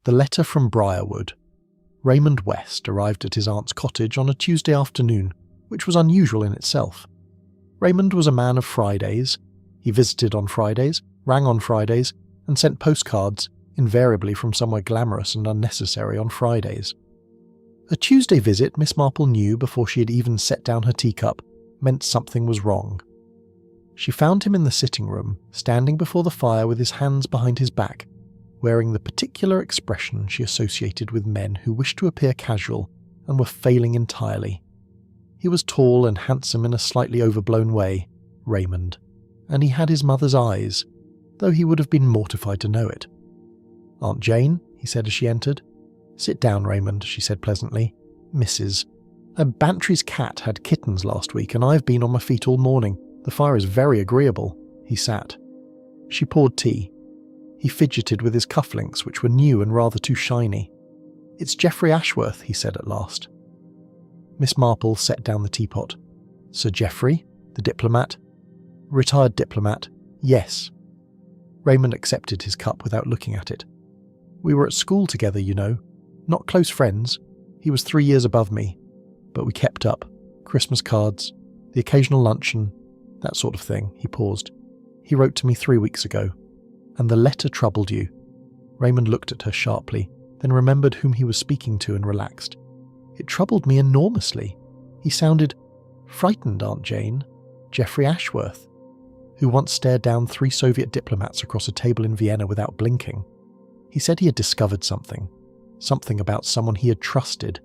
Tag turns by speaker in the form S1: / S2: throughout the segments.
S1: The letter from Briarwood. Raymond West arrived at his aunt's cottage on a Tuesday afternoon, which was unusual in itself. Raymond was a man of Fridays. He visited on Fridays, rang on Fridays, and sent postcards, invariably from somewhere glamorous and unnecessary on Fridays. A Tuesday visit, Miss Marple knew before she had even set down her teacup, meant something was wrong. She found him in the sitting room, standing before the fire with his hands behind his back, wearing the particular expression she associated with men who wished to appear casual and were failing entirely. He was tall and handsome in a slightly overblown way, Raymond, and he had his mother's eyes, though he would have been mortified to know it. "Aunt Jane," he said as she entered. "Sit down, Raymond," she said pleasantly. "Mrs. Bantry's cat had kittens last week, and I've been on my feet all morning. The fire is very agreeable." He sat. She poured tea. He fidgeted with his cufflinks, which were new and rather too shiny. "It's Geoffrey Ashworth," he said at last. Miss Marple set down the teapot. "Sir Geoffrey? The diplomat?" "Retired diplomat. Yes." Raymond accepted his cup without looking at it. "We were at school together, you know. Not close friends. He was 3 years above me. But we kept up. Christmas cards, the occasional luncheon, that sort of thing." He paused. "He wrote to me 3 weeks ago. And the letter troubled you." Raymond looked at her sharply, then remembered whom he was speaking to and relaxed. "It troubled me enormously. He sounded frightened, Aunt Jane. Geoffrey Ashworth, who once stared down 3 Soviet diplomats across a table in Vienna without blinking. He said he had discovered something about someone he had trusted.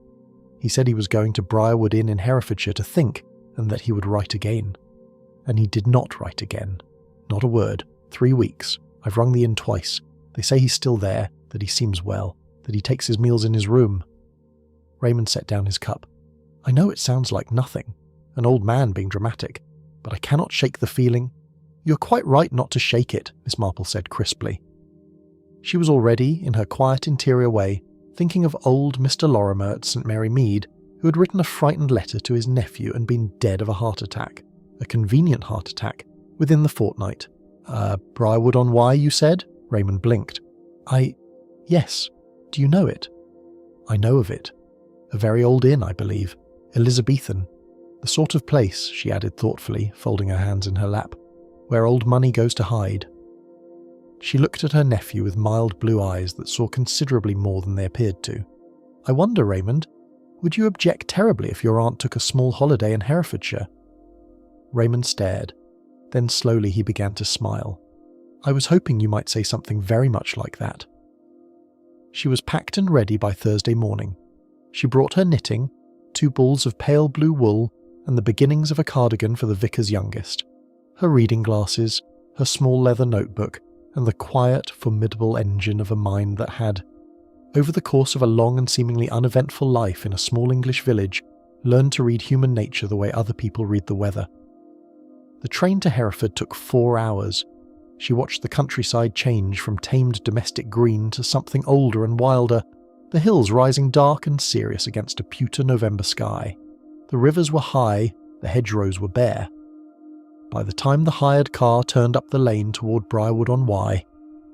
S1: He said he was going to Briarwood Inn in Herefordshire to think, and that he would write again. And he did not write again. Not a word. 3 weeks. I've rung the inn twice. They say he's still there, that he seems well, that he takes his meals in his room." Raymond set down his cup. "I know it sounds like nothing, an old man being dramatic, but I cannot shake the feeling." "You're quite right not to shake it," Miss Marple said crisply. She was already, in her quiet interior way, thinking of old Mr. Lorimer at St. Mary Mead, who had written a frightened letter to his nephew and been dead of a heart attack, a convenient heart attack, within the fortnight. Briarwood-on-Wye, you said?" Raymond blinked. Yes. Do you know it?" "I know of it. A very old inn, I believe. Elizabethan. The sort of place," she added thoughtfully, folding her hands in her lap, "where old money goes to hide." She looked at her nephew with mild blue eyes that saw considerably more than they appeared to. "I wonder, Raymond, would you object terribly if your aunt took a small holiday in Herefordshire?" Raymond stared. Then slowly he began to smile. "I was hoping you might say something very much like that." She was packed and ready by Thursday morning. She brought her knitting, 2 balls of pale blue wool, and the beginnings of a cardigan for the vicar's youngest, her reading glasses, her small leather notebook, and the quiet, formidable engine of a mind that had, over the course of a long and seemingly uneventful life in a small English village, learned to read human nature the way other people read the weather. The train to Hereford took 4 hours. She watched the countryside change from tamed domestic green to something older and wilder, the hills rising dark and serious against a pewter November sky. The rivers were high, the hedgerows were bare. By the time the hired car turned up the lane toward Briarwood-on-Wye,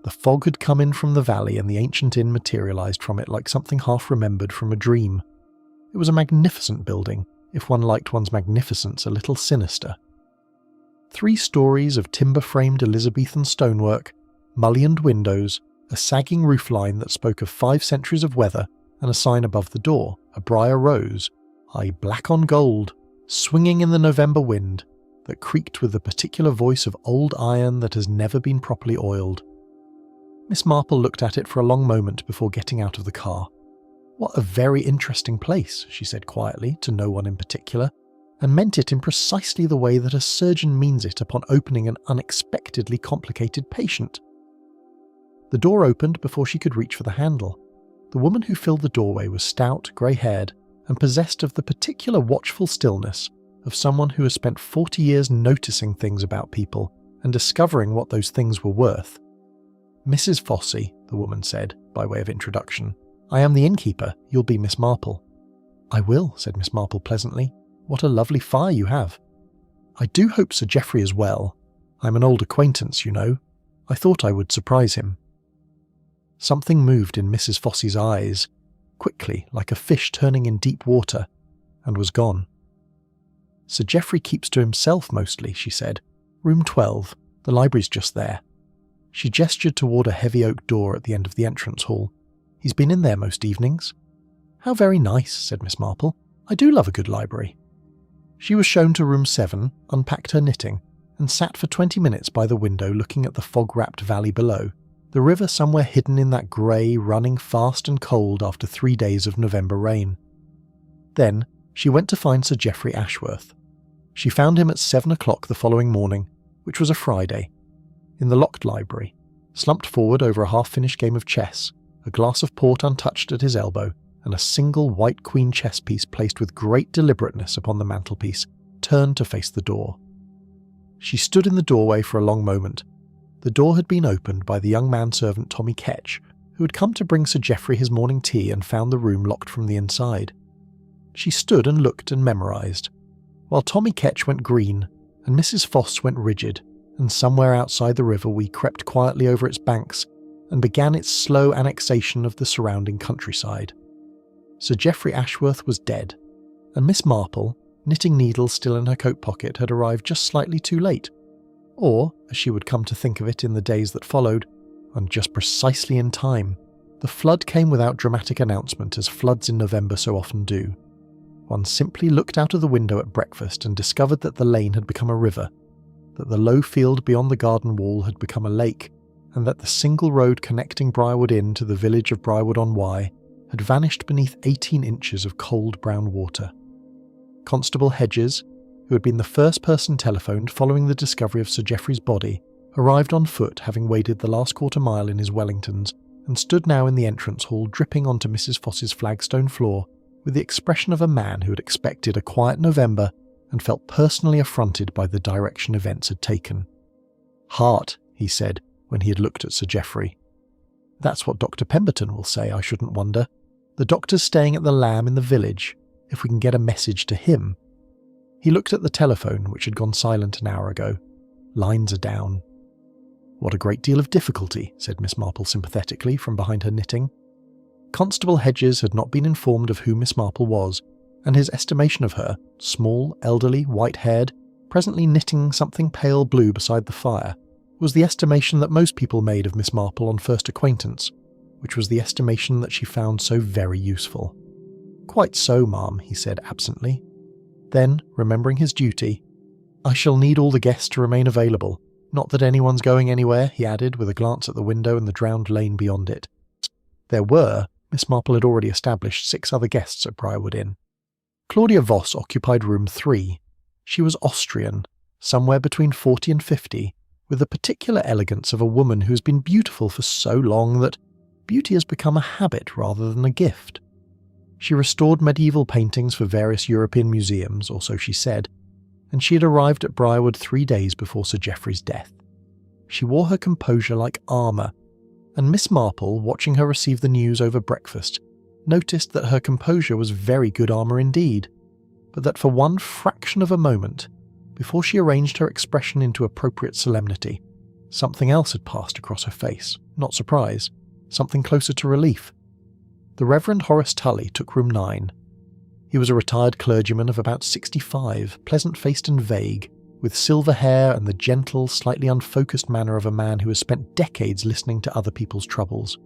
S1: the fog had come in from the valley and the ancient inn materialised from it like something half remembered from a dream. It was a magnificent building, if one liked one's magnificence a little sinister. 3 stories of timber-framed Elizabethan stonework, mullioned windows, a sagging roofline that spoke of 5 centuries of weather, and a sign above the door, a briar rose, black on gold, swinging in the November wind, that creaked with the particular voice of old iron that has never been properly oiled. Miss Marple looked at it for a long moment before getting out of the car. "What a very interesting place," she said quietly, to no one in particular, and meant it in precisely the way that a surgeon means it upon opening an unexpectedly complicated patient. The door opened before she could reach for the handle. The woman who filled the doorway was stout, grey-haired, and possessed of the particular watchful stillness of someone who has spent 40 years noticing things about people and discovering what those things were worth. "Mrs. Fossey," the woman said, by way of introduction. "I am the innkeeper. You'll be Miss Marple." "I will," said Miss Marple pleasantly. "What a lovely fire you have. I do hope Sir Geoffrey is well. I'm an old acquaintance, you know. I thought I would surprise him." Something moved in Mrs. Fossey's eyes, quickly like a fish turning in deep water, and was gone. "Sir Geoffrey keeps to himself mostly," she said. "Room 12, the library's just there." She gestured toward a heavy oak door at the end of the entrance hall. "He's been in there most evenings." "How very nice," said Miss Marple. "I do love a good library." She was shown to room 7, unpacked her knitting, and sat for 20 minutes by the window looking at the fog-wrapped valley below, the river somewhere hidden in that grey, running fast and cold after 3 days of November rain. Then she went to find Sir Geoffrey Ashworth. She found him at 7 o'clock the following morning, which was a Friday, in the locked library, slumped forward over a half-finished game of chess, a glass of port untouched at his elbow, and a single white queen chess piece placed with great deliberateness upon the mantelpiece, turned to face the door. She stood in the doorway for a long moment. The door had been opened by the young manservant Tommy Ketch, who had come to bring Sir Geoffrey his morning tea and found the room locked from the inside. She stood and looked and memorised, while Tommy Ketch went green and Mrs. Foss went rigid, and somewhere outside the river we crept quietly over its banks and began its slow annexation of the surrounding countryside. Sir Geoffrey Ashworth was dead, and Miss Marple, knitting needles still in her coat pocket, had arrived just slightly too late, or, as she would come to think of it in the days that followed, and just precisely in time. The flood came without dramatic announcement, as floods in November so often do. One simply looked out of the window at breakfast and discovered that the lane had become a river, that the low field beyond the garden wall had become a lake, and that the single road connecting Briarwood Inn to the village of Briarwood-on-Wye had vanished beneath 18 inches of cold brown water. Constable Hedges, who had been the first person telephoned following the discovery of Sir Geoffrey's body, arrived on foot, having waded the last quarter mile in his Wellingtons, and stood now in the entrance hall dripping onto Mrs. Foss's flagstone floor with the expression of a man who had expected a quiet November and felt personally affronted by the direction events had taken. "Heart," he said, when he had looked at Sir Geoffrey. "That's what Dr. Pemberton will say, I shouldn't wonder. The doctor's staying at the Lamb in the village, if we can get a message to him." He looked at the telephone, which had gone silent an hour ago. "Lines are down." "What a great deal of difficulty," said Miss Marple sympathetically from behind her knitting. Constable Hedges had not been informed of who Miss Marple was, and his estimation of her, small, elderly, white-haired, presently knitting something pale blue beside the fire, was the estimation that most people made of Miss Marple on first acquaintance, which was the estimation that she found so very useful. "Quite so, ma'am," he said absently. Then, remembering his duty, "I shall need all the guests to remain available. Not that anyone's going anywhere," he added, with a glance at the window and the drowned lane beyond it. There were, Miss Marple had already established 6 other guests at Briarwood Inn. Claudia Voss occupied room 3. She was Austrian, somewhere between 40 and 50, with the particular elegance of a woman who has been beautiful for so long that beauty has become a habit rather than a gift. She restored medieval paintings for various European museums, or so she said, and she had arrived at Briarwood 3 days before Sir Geoffrey's death. She wore her composure like armour, and Miss Marple, watching her receive the news over breakfast, noticed that her composure was very good armour indeed, but that for one fraction of a moment, before she arranged her expression into appropriate solemnity, something else had passed across her face, not surprise, something closer to relief. The Reverend Horace Tully took room 9. He was a retired clergyman of about 65, pleasant-faced and vague, with silver hair and the gentle, slightly unfocused manner of a man who has spent decades listening to other people's troubles.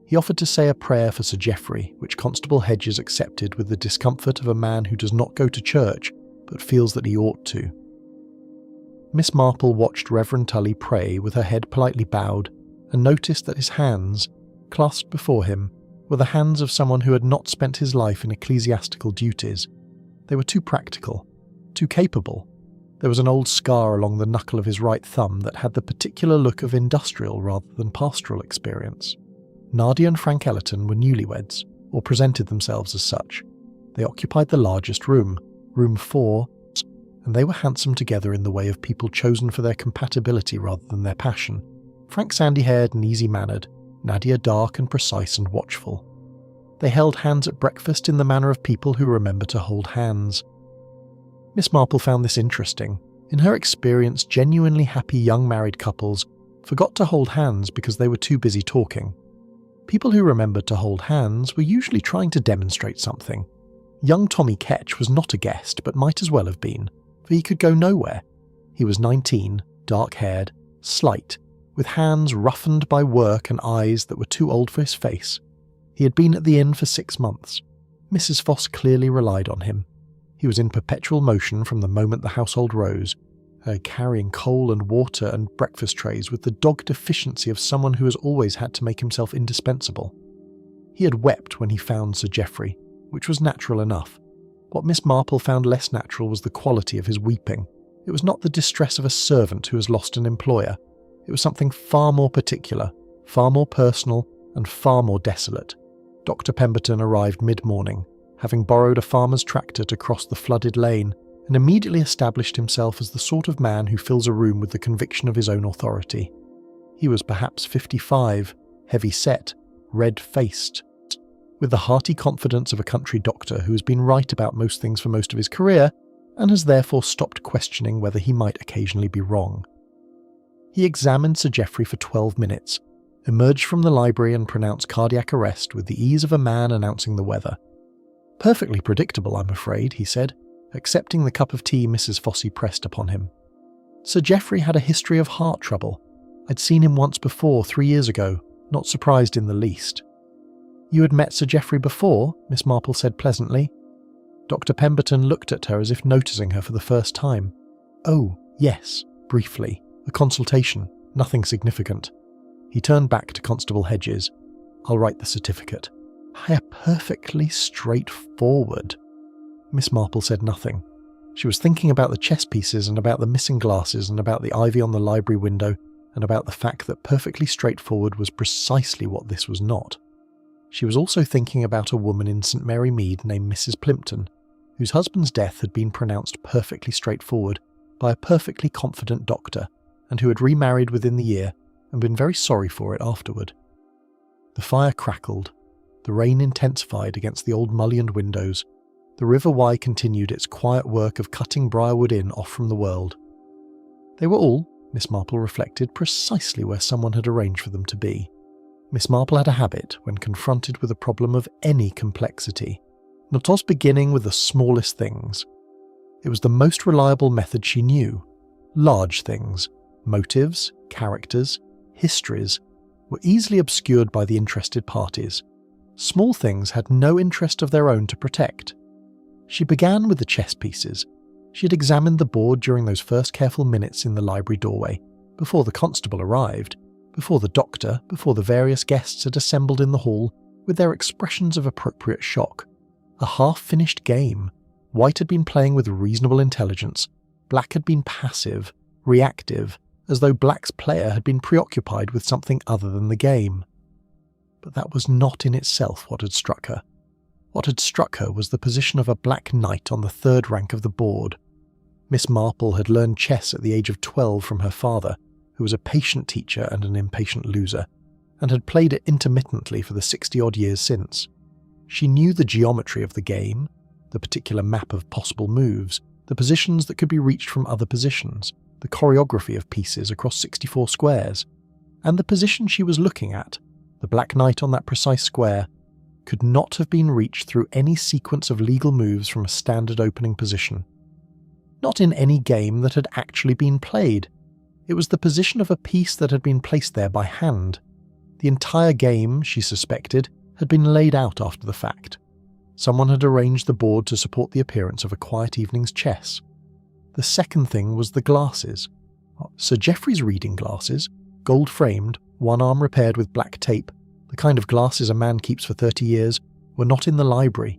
S1: He offered to say a prayer for Sir Geoffrey, which Constable Hedges accepted with the discomfort of a man who does not go to church, but feels that he ought to. Miss Marple watched Reverend Tully pray with her head politely bowed, and noticed that his hands, clasped before him, were the hands of someone who had not spent his life in ecclesiastical duties. They were too practical, too capable. There was an old scar along the knuckle of his right thumb that had the particular look of industrial rather than pastoral experience. Nadia and Frank Ellerton were newlyweds, or presented themselves as such. They occupied the largest room, room 4, and they were handsome together in the way of people chosen for their compatibility rather than their passion. Frank sandy-haired and easy-mannered, Nadia dark and precise and watchful. They held hands at breakfast in the manner of people who remember to hold hands. Miss Marple found this interesting. In her experience, genuinely happy young married couples forgot to hold hands because they were too busy talking. People who remembered to hold hands were usually trying to demonstrate something. Young Tommy Ketch was not a guest, but might as well have been, for he could go nowhere. He was 19, dark-haired, slight, with hands roughened by work and eyes that were too old for his face. He had been at the inn for 6 months. Mrs. Foss clearly relied on him. He was in perpetual motion from the moment the household rose, carrying coal and water and breakfast trays with the dogged efficiency of someone who has always had to make himself indispensable. He had wept when he found Sir Geoffrey, which was natural enough. What Miss Marple found less natural was the quality of his weeping. It was not the distress of a servant who has lost an employer. It was something far more particular, far more personal, and far more desolate. Dr. Pemberton arrived mid-morning, having borrowed a farmer's tractor to cross the flooded lane, and immediately established himself as the sort of man who fills a room with the conviction of his own authority. He was perhaps 55, heavy-set, red-faced, with the hearty confidence of a country doctor who has been right about most things for most of his career, and has therefore stopped questioning whether he might occasionally be wrong. He examined Sir Geoffrey for 12 minutes, emerged from the library and pronounced cardiac arrest with the ease of a man announcing the weather. "Perfectly predictable, I'm afraid," he said, accepting the cup of tea Mrs. Fossey pressed upon him. "Sir Geoffrey had a history of heart trouble. I'd seen him once before, 3 years ago, not surprised in the least." "You had met Sir Geoffrey before?" Miss Marple said pleasantly. Dr. Pemberton looked at her as if noticing her for the first time. "Oh, yes, briefly. A consultation, nothing significant." He turned back to Constable Hedges. "I'll write the certificate." "How perfectly straightforward." Miss Marple said nothing. She was thinking about the chess pieces and about the missing glasses and about the ivy on the library window and about the fact that perfectly straightforward was precisely what this was not. She was also thinking about a woman in St. Mary Mead named Mrs. Plimpton, whose husband's death had been pronounced perfectly straightforward by a perfectly confident doctor, and who had remarried within the year and been very sorry for it afterward. The fire crackled. The rain intensified against the old mullioned windows. The River Wye continued its quiet work of cutting Briarwood Inn off from the world. They were all, Miss Marple reflected, precisely where someone had arranged for them to be. Miss Marple had a habit, when confronted with a problem of any complexity, not of beginning with the smallest things. It was the most reliable method she knew. Large things, motives, characters, histories, were easily obscured by the interested parties. Small things had no interest of their own to protect. She began with the chess pieces. She had examined the board during those first careful minutes in the library doorway, before the constable arrived, before the doctor, before the various guests had assembled in the hall with their expressions of appropriate shock. A half-finished game. White had been playing with reasonable intelligence. Black had been passive, reactive, as though Black's player had been preoccupied with something other than the game. But that was not in itself what had struck her. What had struck her was the position of a black knight on the third rank of the board. Miss Marple had learned chess at the age of 12 from her father, who was a patient teacher and an impatient loser, and had played it intermittently for the 60-odd years since. She knew the geometry of the game, the particular map of possible moves, the positions that could be reached from other positions, the choreography of pieces across 64 squares, and the position she was looking at, the black knight on that precise square, could not have been reached through any sequence of legal moves from a standard opening position. Not in any game that had actually been played. It was the position of a piece that had been placed there by hand. The entire game, she suspected, had been laid out after the fact. Someone had arranged the board to support the appearance of a quiet evening's chess. The second thing was the glasses. Sir Geoffrey's reading glasses, gold-framed, one arm repaired with black tape, the kind of glasses a man keeps for 30 years, were not in the library.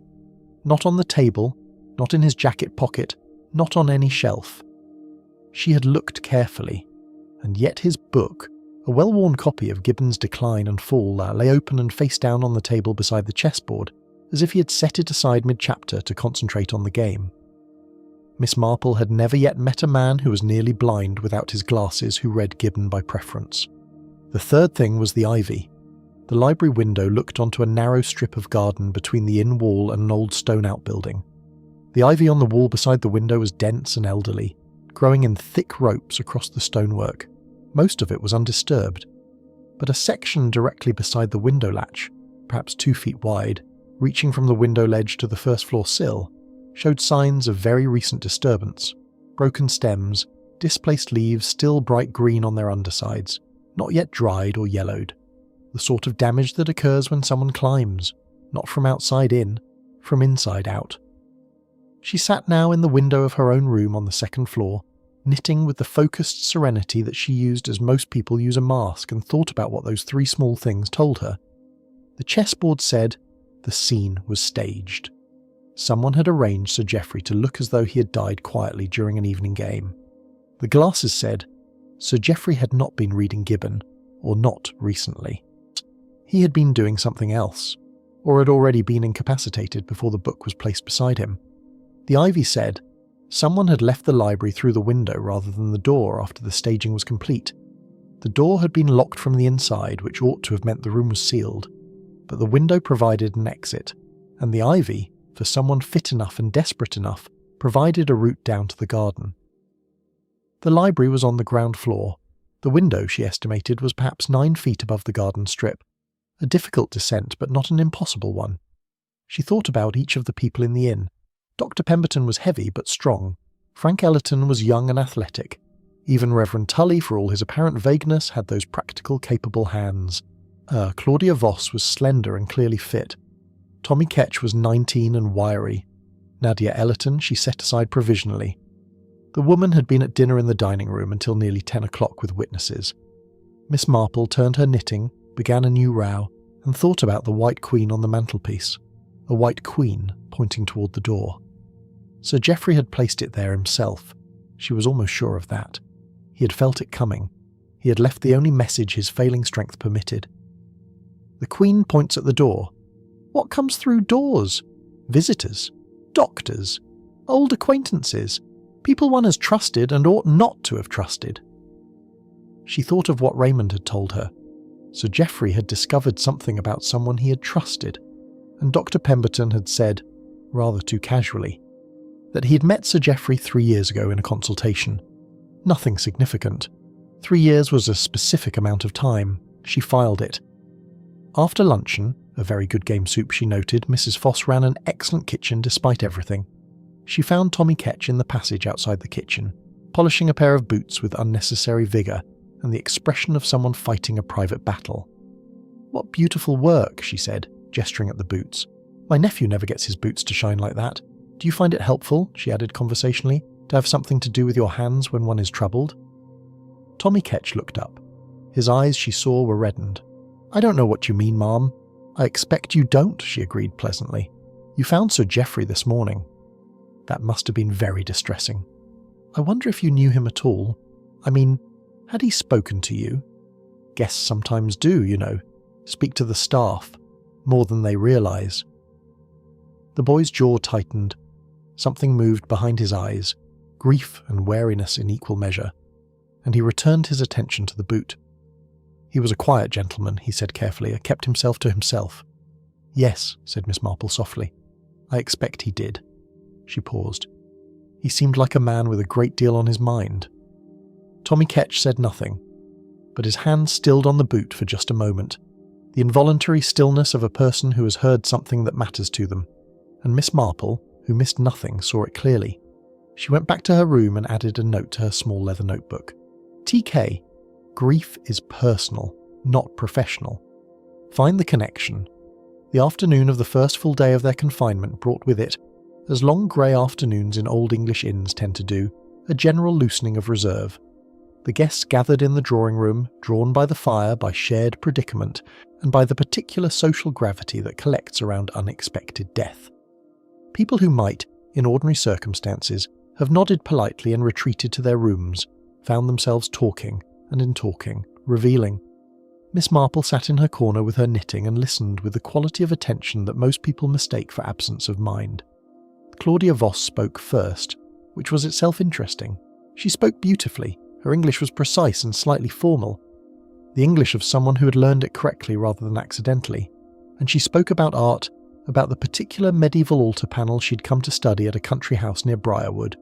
S1: Not on the table, not in his jacket pocket, not on any shelf. She had looked carefully, and yet his book, a well-worn copy of Gibbon's Decline and Fall, lay open and face down on the table beside the chessboard, as if he had set it aside mid-chapter to concentrate on the game. Miss Marple had never yet met a man who was nearly blind without his glasses who read Gibbon by preference. The third thing was the ivy. The library window looked onto a narrow strip of garden between the inn wall and an old stone outbuilding. The ivy on the wall beside the window was dense and elderly, growing in thick ropes across the stonework. Most of it was undisturbed. but a section directly beside the window latch, perhaps 2 feet wide, reaching from the window ledge to the first floor sill, showed signs of very recent disturbance. Broken stems, displaced leaves still bright green on their undersides, not yet dried or yellowed. The sort of damage that occurs when someone climbs, not from outside in, from inside out. She sat now in the window of her own room on the second floor, knitting with the focused serenity that she used as most people use a mask, and thought about what those 3 small things told her. The chessboard said the scene was staged. Someone had arranged Sir Geoffrey to look as though he had died quietly during an evening game. The glasses said Sir Geoffrey had not been reading Gibbon, or not recently. He had been doing something else, or had already been incapacitated before the book was placed beside him. The ivy said someone had left the library through the window rather than the door after the staging was complete. The door had been locked from the inside, which ought to have meant the room was sealed, but the window provided an exit, and the ivy, for someone fit enough and desperate enough, provided a route down to the garden. The library was on the ground floor. The window, she estimated, was perhaps 9 feet above the garden strip. A difficult descent, but not an impossible one. She thought about each of the people in the inn. Dr. Pemberton was heavy but strong. Frank Ellerton was young and athletic. Even Reverend Tully, for all his apparent vagueness, had those practical, capable hands. Claudia Voss was slender and clearly fit. Tommy Ketch was 19 and wiry. Nadia Ellerton she set aside provisionally. The woman had been at dinner in the dining room until nearly 10 o'clock with witnesses. Miss Marple turned her knitting, began a new row, and thought about the white queen on the mantelpiece. A white queen pointing toward the door. Sir Geoffrey had placed it there himself. She was almost sure of that. He had felt it coming. He had left the only message his failing strength permitted. The queen points at the door. What comes through doors? Visitors, doctors, old acquaintances, people one has trusted and ought not to have trusted. She thought of what Raymond had told her. Sir Geoffrey had discovered something about someone he had trusted, and Dr. Pemberton had said, rather too casually, that he had met Sir Geoffrey 3 years ago in a consultation. Nothing significant. 3 years was a specific amount of time. She filed it. After luncheon, a very good game soup she noted, Mrs. Foss ran an excellent kitchen despite everything. She found Tommy Ketch in the passage outside the kitchen, polishing a pair of boots with unnecessary vigour and the expression of someone fighting a private battle. What beautiful work, she said, gesturing at the boots. My nephew never gets his boots to shine like that. Do you find it helpful, she added conversationally, to have something to do with your hands when one is troubled? Tommy Ketch looked up. His eyes, she saw, were reddened. I don't know what you mean, ma'am. I expect you don't, she agreed pleasantly. You found Sir Geoffrey this morning. That must have been very distressing. I wonder if you knew him at all. I mean, had he spoken to you? Guests sometimes do, you know. Speak to the staff. More than they realise. The boy's jaw tightened. Something moved behind his eyes, grief and wariness in equal measure, and he returned his attention to the boot. He was a quiet gentleman, he said carefully, kept himself to himself. Yes, said Miss Marple softly. I expect he did. She paused. He seemed like a man with a great deal on his mind. Tommy Ketch said nothing, but his hand stilled on the boot for just a moment, the involuntary stillness of a person who has heard something that matters to them, and Miss Marple, who missed nothing, saw it clearly. She went back to her room and added a note to her small leather notebook. TK, grief is personal, not professional. Find the connection. The afternoon of the first full day of their confinement brought with it, as long grey afternoons in old English inns tend to do, a general loosening of reserve. The guests gathered in the drawing room, drawn by the fire by shared predicament and by the particular social gravity that collects around unexpected death. People who might, in ordinary circumstances, have nodded politely and retreated to their rooms, found themselves talking, and in talking, revealing. Miss Marple sat in her corner with her knitting and listened with the quality of attention that most people mistake for absence of mind. Claudia Voss spoke first, which was itself interesting. She spoke beautifully. Her English was precise and slightly formal, the English of someone who had learned it correctly rather than accidentally, and she spoke about art, about the particular medieval altar panel she'd come to study at a country house near Briarwood,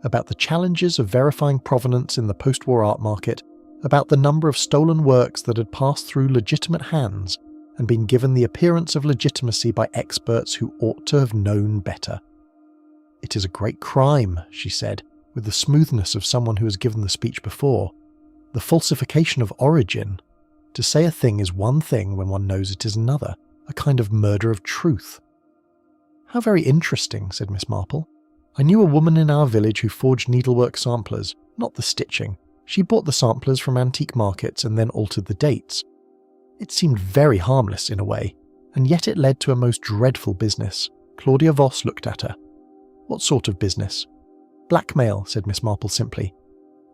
S1: about the challenges of verifying provenance in the post-war art market, about the number of stolen works that had passed through legitimate hands and been given the appearance of legitimacy by experts who ought to have known better. "It is a great crime," she said, with the smoothness of someone who has given the speech before. "The falsification of origin. To say a thing is one thing when one knows it is another, a kind of murder of truth." "How very interesting," said Miss Marple. "I knew a woman in our village who forged needlework samplers, not the stitching. She bought the samplers from antique markets and then altered the dates. It seemed very harmless in a way, and yet it led to a most dreadful business." Claudia Voss looked at her. "What sort of business?" "Blackmail," said Miss Marple simply.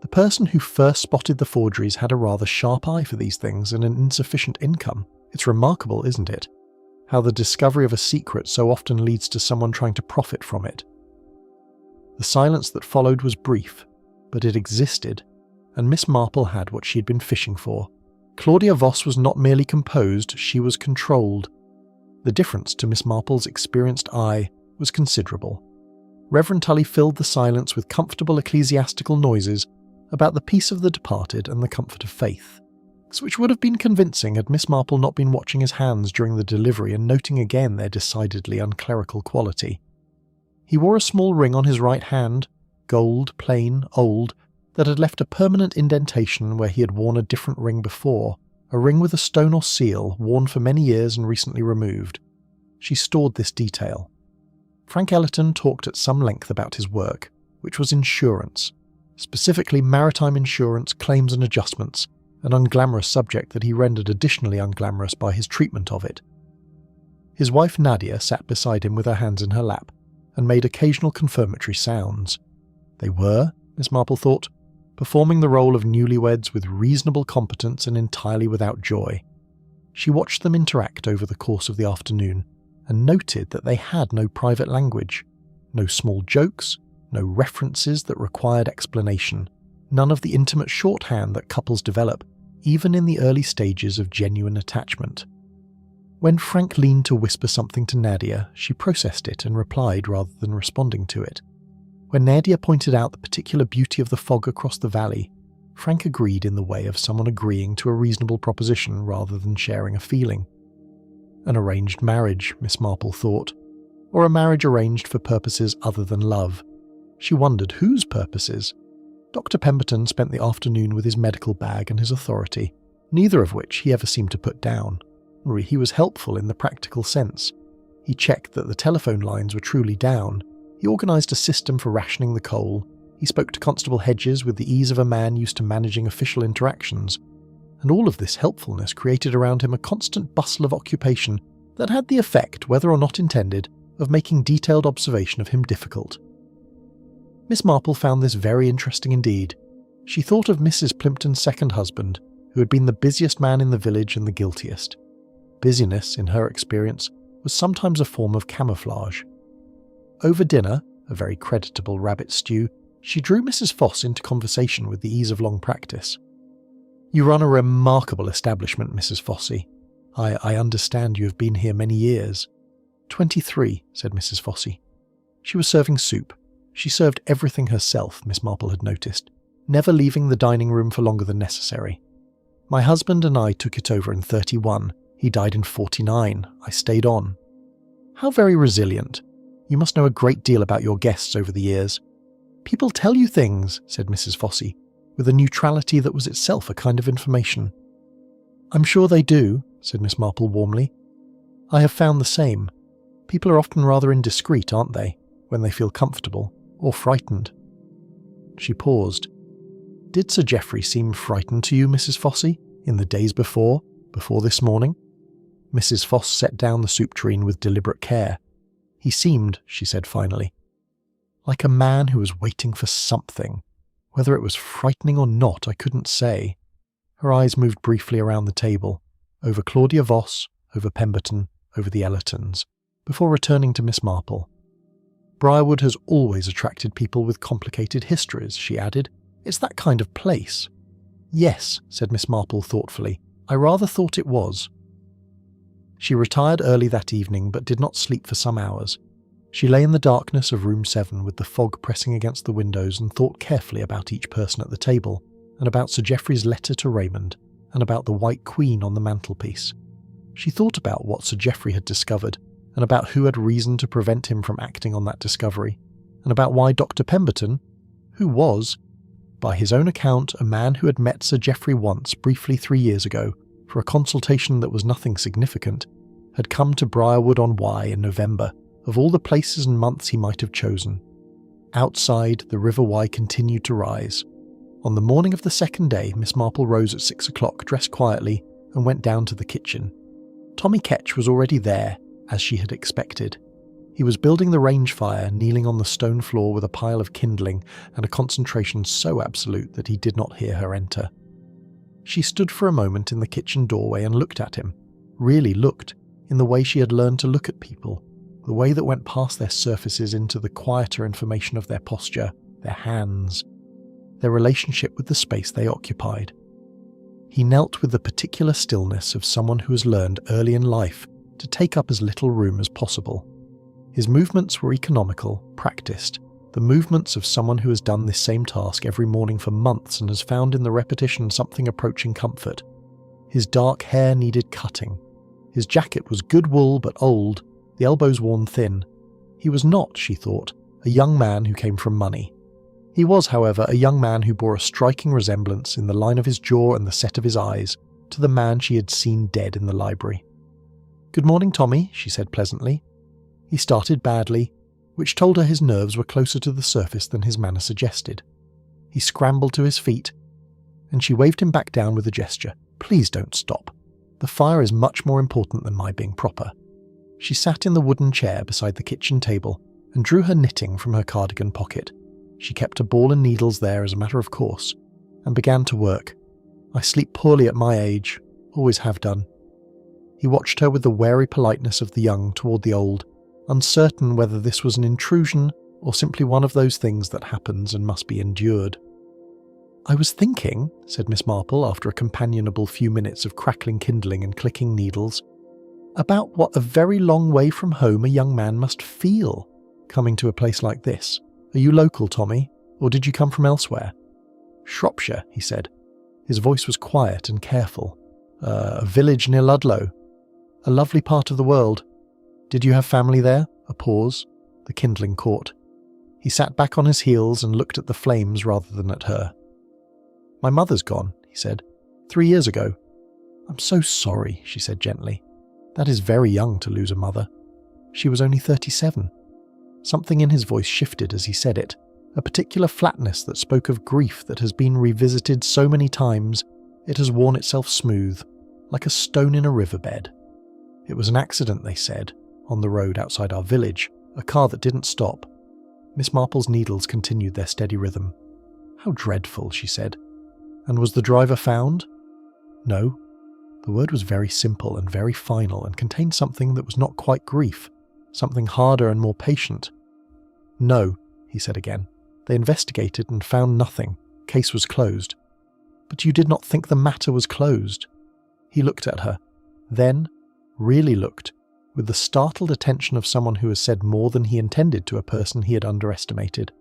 S1: "The person who first spotted the forgeries had a rather sharp eye for these things and an insufficient income. It's remarkable, isn't it? How the discovery of a secret so often leads to someone trying to profit from it." The silence that followed was brief, but it existed, and Miss Marple had what she had been fishing for. Claudia Voss was not merely composed, she was controlled. The difference to Miss Marple's experienced eye was considerable. Reverend Tully filled the silence with comfortable ecclesiastical noises about the peace of the departed and the comfort of faith, which would have been convincing had Miss Marple not been watching his hands during the delivery and noting again their decidedly unclerical quality. He wore a small ring on his right hand, gold, plain, old, that had left a permanent indentation where he had worn a different ring before, a ring with a stone or seal, worn for many years and recently removed. She stored this detail. Frank Ellerton talked at some length about his work, which was insurance, specifically maritime insurance, claims and adjustments, an unglamorous subject that he rendered additionally unglamorous by his treatment of it. His wife Nadia sat beside him with her hands in her lap, and made occasional confirmatory sounds. They were, Miss Marple thought, performing the role of newlyweds with reasonable competence and entirely without joy. She watched them interact over the course of the afternoon, and noted that they had no private language, no small jokes, no references that required explanation, none of the intimate shorthand that couples develop, even in the early stages of genuine attachment. When Frank leaned to whisper something to Nadia, she processed it and replied rather than responding to it. When Nadia pointed out the particular beauty of the fog across the valley, Frank agreed in the way of someone agreeing to a reasonable proposition rather than sharing a feeling. An arranged marriage, Miss Marple thought, or a marriage arranged for purposes other than love. She wondered whose purposes. Dr. Pemberton spent the afternoon with his medical bag and his authority, neither of which he ever seemed to put down. He was helpful in the practical sense. He checked that the telephone lines were truly down. He organised a system for rationing the coal. He spoke to Constable Hedges with the ease of a man used to managing official interactions. And all of this helpfulness created around him a constant bustle of occupation that had the effect, whether or not intended, of making detailed observation of him difficult. Miss Marple found this very interesting indeed. She thought of Mrs. Plimpton's second husband, who had been the busiest man in the village and the guiltiest. Busyness, in her experience, was sometimes a form of camouflage. Over dinner, a very creditable rabbit stew, she drew Mrs. Voss into conversation with the ease of long practice. "You run a remarkable establishment, Mrs. Fossey. I understand you have been here many years." 23, said Mrs. Fossey. She was serving soup. She served everything herself, Miss Marple had noticed, never leaving the dining room for longer than necessary. "My husband and I took it over in 31. He died in 49. I stayed on." "How very resilient. You must know a great deal about your guests over the years." "People tell you things," said Mrs. Fossey, with a neutrality that was itself a kind of information. "I'm sure they do," said Miss Marple warmly. "I have found the same. People are often rather indiscreet, aren't they, when they feel comfortable, or frightened." She paused. "Did Sir Geoffrey seem frightened to you, Mrs. Fossey, in the days before this morning?" Mrs. Voss set down the soup tureen with deliberate care. "He seemed," she said finally, "like a man who was waiting for something. Whether it was frightening or not, I couldn't say." Her eyes moved briefly around the table, over Claudia Voss, over Pemberton, over the Ellertons, before returning to Miss Marple. "Briarwood has always attracted people with complicated histories," she added. "It's that kind of place." "Yes," said Miss Marple thoughtfully. "I rather thought it was." She retired early that evening, but did not sleep for some hours. She lay in the darkness of room 7 with the fog pressing against the windows and thought carefully about each person at the table. and about Sir Geoffrey's letter to Raymond, and about the White Queen on the mantelpiece. She thought about what Sir Geoffrey had discovered, and about who had reason to prevent him from acting on that discovery, and about why Dr. Pemberton, who was, by his own account, a man who had met Sir Geoffrey once briefly 3 years ago for a consultation that was nothing significant, had come to Briarwood on Wye in November, of all the places and months he might have chosen. Outside, the River Wye continued to rise. On the morning of the second day, Miss Marple rose at 6 o'clock, dressed quietly, and went down to the kitchen. Tommy Ketch was already there, as she had expected. He was building the range fire, kneeling on the stone floor with a pile of kindling and a concentration so absolute that he did not hear her enter. She stood for a moment in the kitchen doorway and looked at him, really looked, in the way she had learned to look at people, the way that went past their surfaces into the quieter information of their posture, their hands, their relationship with the space they occupied. He knelt with the particular stillness of someone who has learned early in life to take up as little room as possible. His movements were economical, practiced, the movements of someone who has done this same task every morning for months and has found in the repetition something approaching comfort. His dark hair needed cutting. His jacket was good wool but old, the elbows worn thin. He was not, she thought, a young man who came from money. He was, however, a young man who bore a striking resemblance in the line of his jaw and the set of his eyes to the man she had seen dead in the library. "Good morning, Tommy," she said pleasantly. He started badly, which told her his nerves were closer to the surface than his manner suggested. He scrambled to his feet, and she waved him back down with a gesture. "Please don't stop. The fire is much more important than my being proper." She sat in the wooden chair beside the kitchen table and drew her knitting from her cardigan pocket. She kept a ball and needles there as a matter of course, and began to work. "I sleep poorly at my age, always have done." He watched her with the wary politeness of the young toward the old, uncertain whether this was an intrusion or simply one of those things that happens and must be endured. "I was thinking," said Miss Marple after a companionable few minutes of crackling kindling and clicking needles, "about what a very long way from home a young man must feel coming to a place like this. Are you local, Tommy, or did you come from elsewhere?" "Shropshire," he said. His voice was quiet and careful. A village near Ludlow. A lovely part of the world. Did you have family there?" A pause. The kindling caught. He sat back on his heels and looked at the flames rather than at her. "My mother's gone," he said. 3 years ago." "I'm so sorry," she said gently. "That is very young to lose a mother." She was only 37. Something in his voice shifted as he said it, a particular flatness that spoke of grief that has been revisited so many times it has worn itself smooth, like a stone in a riverbed. "It was an accident," they said, "on the road outside our village, a car that didn't stop." Miss Marple's needles continued their steady rhythm. "How dreadful," she said. "And was the driver found?" "No." The word was very simple and very final and contained something that was not quite grief, something harder and more patient. "No," he said again. "They investigated and found nothing. Case was closed." "But you did not think the matter was closed?" He looked at her, then really looked, with the startled attention of someone who has said more than he intended to a person he had underestimated.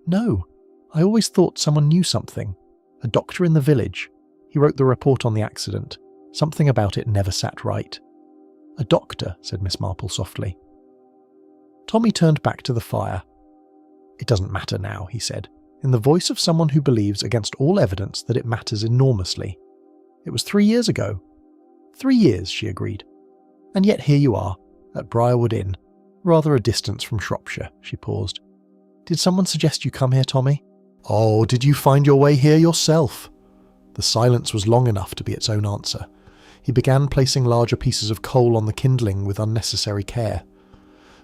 S1: No. I always thought someone knew something. A doctor in the village. He wrote the report on the accident. Something about it never sat right." "A doctor," said Miss Marple softly. Tommy turned back to the fire. "It doesn't matter now," he said, in the voice of someone who believes against all evidence that it matters enormously. "It was 3 years ago." 3 years, she agreed. "And yet here you are, at Briarwood Inn, rather a distance from Shropshire." She paused. "Did someone suggest you come here, Tommy?" "Oh, did you find your way here yourself?" The silence was long enough to be its own answer. He began placing larger pieces of coal on the kindling with unnecessary care.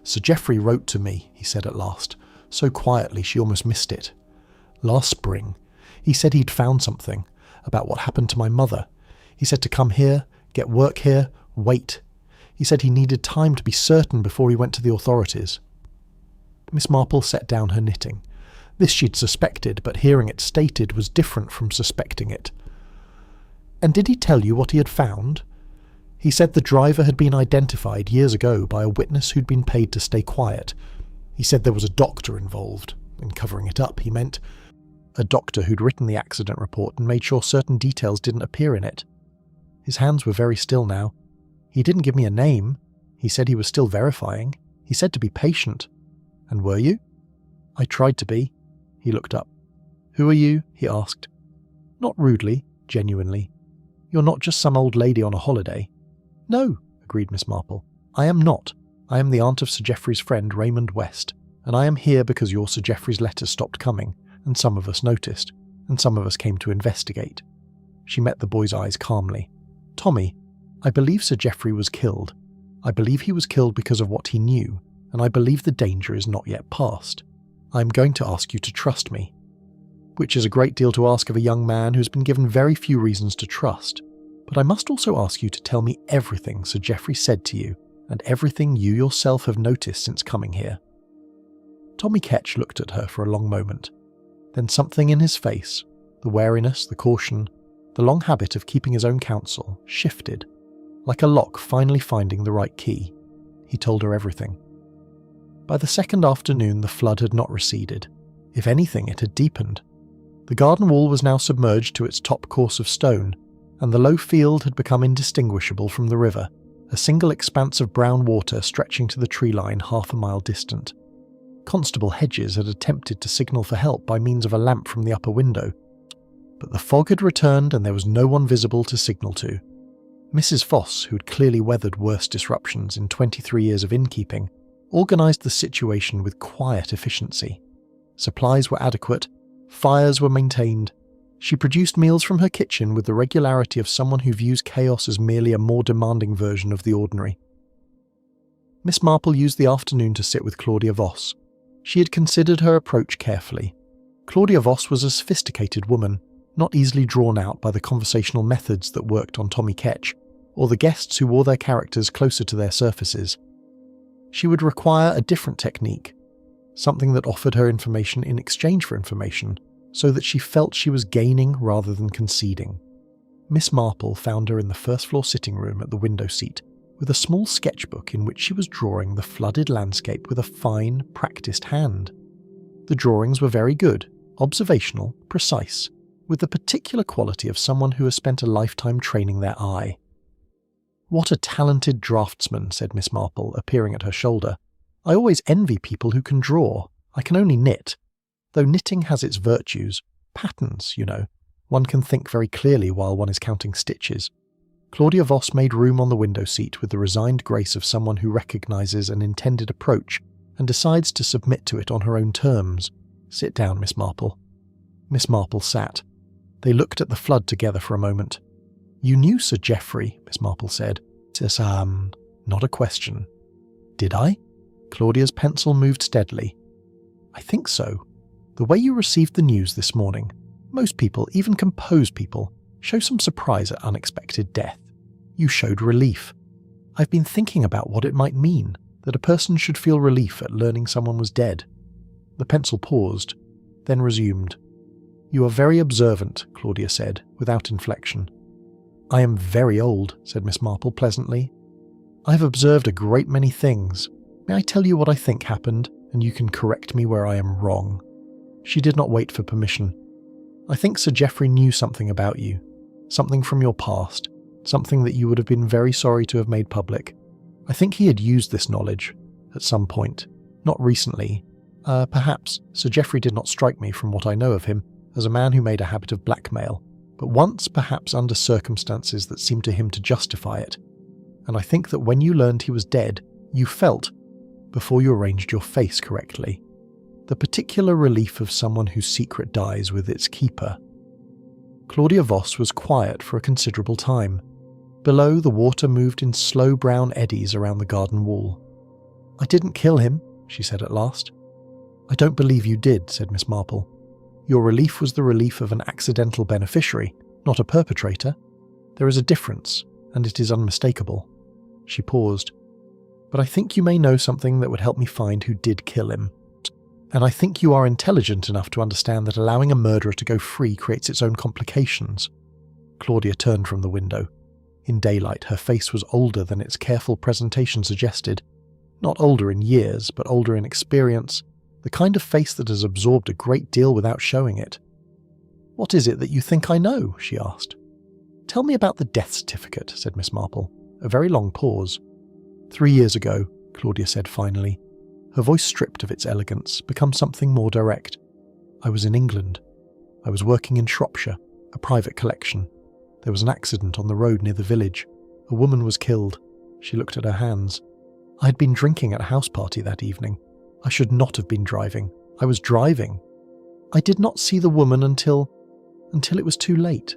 S1: "Sir Geoffrey wrote to me," he said at last, so quietly she almost missed it. "Last spring, he said he'd found something, about what happened to my mother. He said to come here, get work here, wait. He said he needed time to be certain before he went to the authorities." Miss Marple set down her knitting. This she'd suspected, but hearing it stated was different from suspecting it. "And did he tell you what he had found?" "He said the driver had been identified years ago by a witness who'd been paid to stay quiet. He said there was a doctor involved. In covering it up, he meant. a doctor who'd written the accident report and made sure certain details didn't appear in it. His hands were very still now. He didn't give me a name. He said he was still verifying. He said to be patient. And were you? I tried to be. He looked up. Who are you? He asked. Not rudely, genuinely. You're not just some old lady on a holiday. No, agreed Miss Marple. I am not. I am the aunt of Sir Geoffrey's friend Raymond West, and I am here because your Sir Geoffrey's letters stopped coming, and some of us noticed, and some of us came to investigate. She met the boy's eyes calmly. Tommy, I believe Sir Geoffrey was killed. I believe he was killed because of what he knew, and I believe the danger is not yet past. I am going to ask you to trust me. Which is a great deal to ask of a young man who has been given very few reasons to trust. But I must also ask you to tell me everything Sir Geoffrey said to you, and everything you yourself have noticed since coming here. Tommy Ketch looked at her for a long moment. Then something in his face, the wariness, the caution, the long habit of keeping his own counsel, shifted, like a lock finally finding the right key. He told her everything. By the second afternoon, the flood had not receded. If anything, it had deepened. The garden wall was now submerged to its top course of stone, and the low field had become indistinguishable from the river, a single expanse of brown water stretching to the tree line half a mile distant. Constable Hedges had attempted to signal for help by means of a lamp from the upper window, but the fog had returned and there was no one visible to signal to. Mrs. Foss, who had clearly weathered worse disruptions in 23 years of innkeeping, organised the situation with quiet efficiency. Supplies were adequate, fires were maintained. She produced meals from her kitchen with the regularity of someone who views chaos as merely a more demanding version of the ordinary. Miss Marple used the afternoon to sit with Claudia Voss. She had considered her approach carefully. Claudia Voss was a sophisticated woman, not easily drawn out by the conversational methods that worked on Tommy Ketch, or the guests who wore their characters closer to their surfaces. She would require a different technique, something that offered her information in exchange for information, so that she felt she was gaining rather than conceding. Miss Marple found her in the first-floor sitting room at the window seat, with a small sketchbook in which she was drawing the flooded landscape with a fine, practised hand. The drawings were very good, observational, precise, with the particular quality of someone who has spent a lifetime training their eye. "What a talented draftsman," said Miss Marple, appearing at her shoulder. "I always envy people who can draw. I can only knit. Though knitting has its virtues, patterns, you know, one can think very clearly while one is counting stitches." Claudia Voss made room on the window seat with the resigned grace of someone who recognises an intended approach and decides to submit to it on her own terms. "Sit down, Miss Marple." Miss Marple sat. They looked at the flood together for a moment. "You knew Sir Geoffrey," Miss Marple said. "It's, not a question." "Did I?" Claudia's pencil moved steadily. "I think so. The way you received the news this morning. Most people, even composed people, show some surprise at unexpected death. You showed relief. I've been thinking about what it might mean, that a person should feel relief at learning someone was dead." The pencil paused, then resumed. "You are very observant," Claudia said, without inflection. "I am very old," said Miss Marple pleasantly. "I've observed a great many things. May I tell you what I think happened, and you can correct me where I am wrong?" She did not wait for permission. "I think Sir Geoffrey knew something about you, something from your past, something that you would have been very sorry to have made public. I think he had used this knowledge, at some point, not recently. Perhaps Sir Geoffrey did not strike me from what I know of him as a man who made a habit of blackmail, but once perhaps under circumstances that seemed to him to justify it. And I think that when you learned he was dead, you felt, before you arranged your face correctly, the particular relief of someone whose secret dies with its keeper." Claudia Voss was quiet for a considerable time. Below, the water moved in slow brown eddies around the garden wall. "I didn't kill him," she said at last. "I don't believe you did," said Miss Marple. "Your relief was the relief of an accidental beneficiary, not a perpetrator. There is a difference, and it is unmistakable." She paused. "But I think you may know something that would help me find who did kill him. And I think you are intelligent enough to understand that allowing a murderer to go free creates its own complications." Claudia turned from the window. In daylight, her face was older than its careful presentation suggested. Not older in years, but older in experience, the kind of face that has absorbed a great deal without showing it. "What is it that you think I know?" she asked. "Tell me about the death certificate," said Miss Marple. A very long pause. 3 years ago, Claudia said finally, her voice stripped of its elegance, become something more direct. "I was in England. I was working in Shropshire, a private collection. There was an accident on the road near the village. A woman was killed." She looked at her hands. "I had been drinking at a house party that evening. I should not have been driving. I was driving. I did not see the woman until it was too late."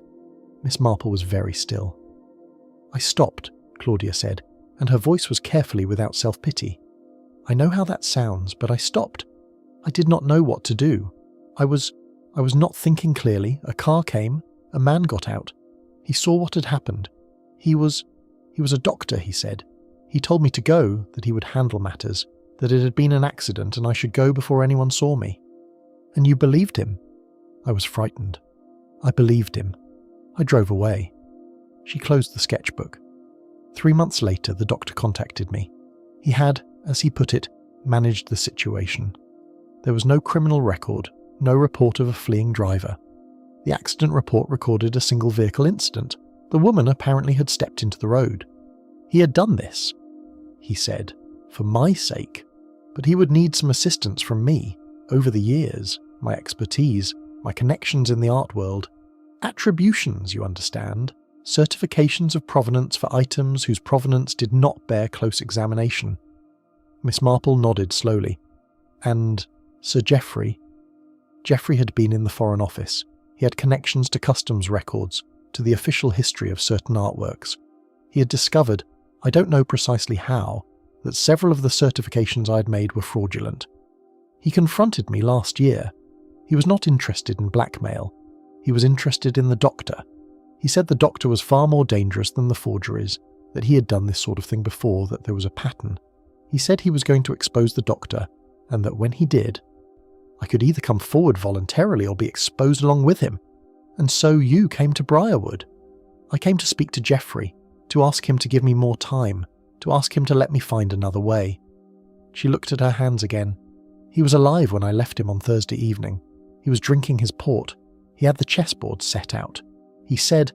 S1: Miss Marple was very still. "I stopped," Claudia said, and her voice was carefully without self-pity. "I know how that sounds, but I stopped. I did not know what to do. I was not thinking clearly. A car came. A man got out. He saw what had happened. He was a doctor," he said. "He told me to go, that he would handle matters, that it had been an accident and I should go before anyone saw me." "And you believed him?" "I was frightened. I believed him. I drove away." She closed the sketchbook. 3 months later, the doctor contacted me. He had, as he put it, managed the situation. There was no criminal record, no report of a fleeing driver. The accident report recorded a single vehicle incident. The woman apparently had stepped into the road. He had done this, he said, for my sake, but he would need some assistance from me over the years, my expertise, my connections in the art world. Attributions, you understand, certifications of provenance for items whose provenance did not bear close examination. Miss Marple nodded slowly. "And Sir Geoffrey?" Geoffrey had been in the Foreign Office. He had connections to customs records, to the official history of certain artworks. He had discovered, I don't know precisely how, that several of the certifications I had made were fraudulent. He confronted me last year. He was not interested in blackmail. He was interested in the doctor. He said the doctor was far more dangerous than the forgeries, that he had done this sort of thing before, that there was a pattern. He said he was going to expose the doctor, and that when he did, I could either come forward voluntarily or be exposed along with him. And so you came to Briarwood. I came to speak to Geoffrey, to ask him to give me more time, to ask him to let me find another way. She looked at her hands again. He was alive when I left him on Thursday evening. He was drinking his port. He had the chessboard set out. He said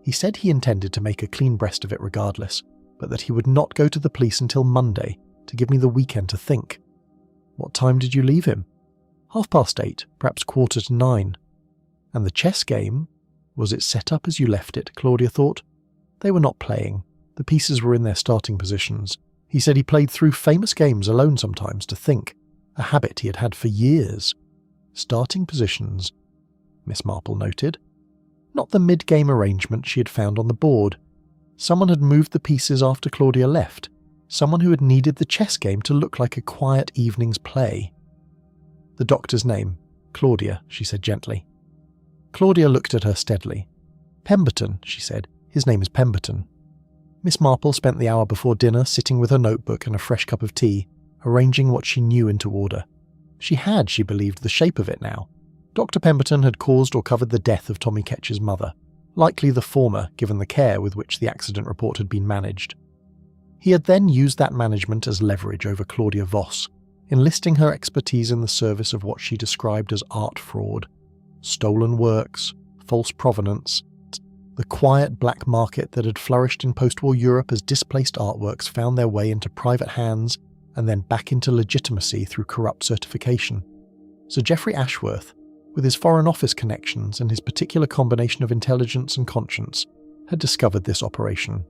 S1: he intended to make a clean breast of it regardless, but that he would not go to the police until Monday, to give me the weekend to think. What time did you leave him? 8:30, perhaps 8:45. And the chess game? Was it set up as you left it, Claudia thought? They were not playing. The pieces were in their starting positions. He said he played through famous games alone sometimes to think, a habit he had had for years. Starting positions, Miss Marple noted. Not the mid-game arrangement she had found on the board. Someone had moved the pieces after Claudia left. Someone who had needed the chess game to look like a quiet evening's play. "The doctor's name, Claudia," she said gently. Claudia looked at her steadily. "Pemberton," she said. "His name is Pemberton." Miss Marple spent the hour before dinner sitting with her notebook and a fresh cup of tea, arranging what she knew into order. She believed, the shape of it now. Dr. Pemberton had caused or covered the death of Tommy Ketch's mother, likely the former given the care with which the accident report had been managed. He had then used that management as leverage over Claudia Voss, enlisting her expertise in the service of what she described as art fraud, stolen works, false provenance, the quiet black market that had flourished in post-war Europe as displaced artworks found their way into private hands and then back into legitimacy through corrupt certification. Sir Geoffrey Ashworth, with his Foreign Office connections and his particular combination of intelligence and conscience, had discovered this operation.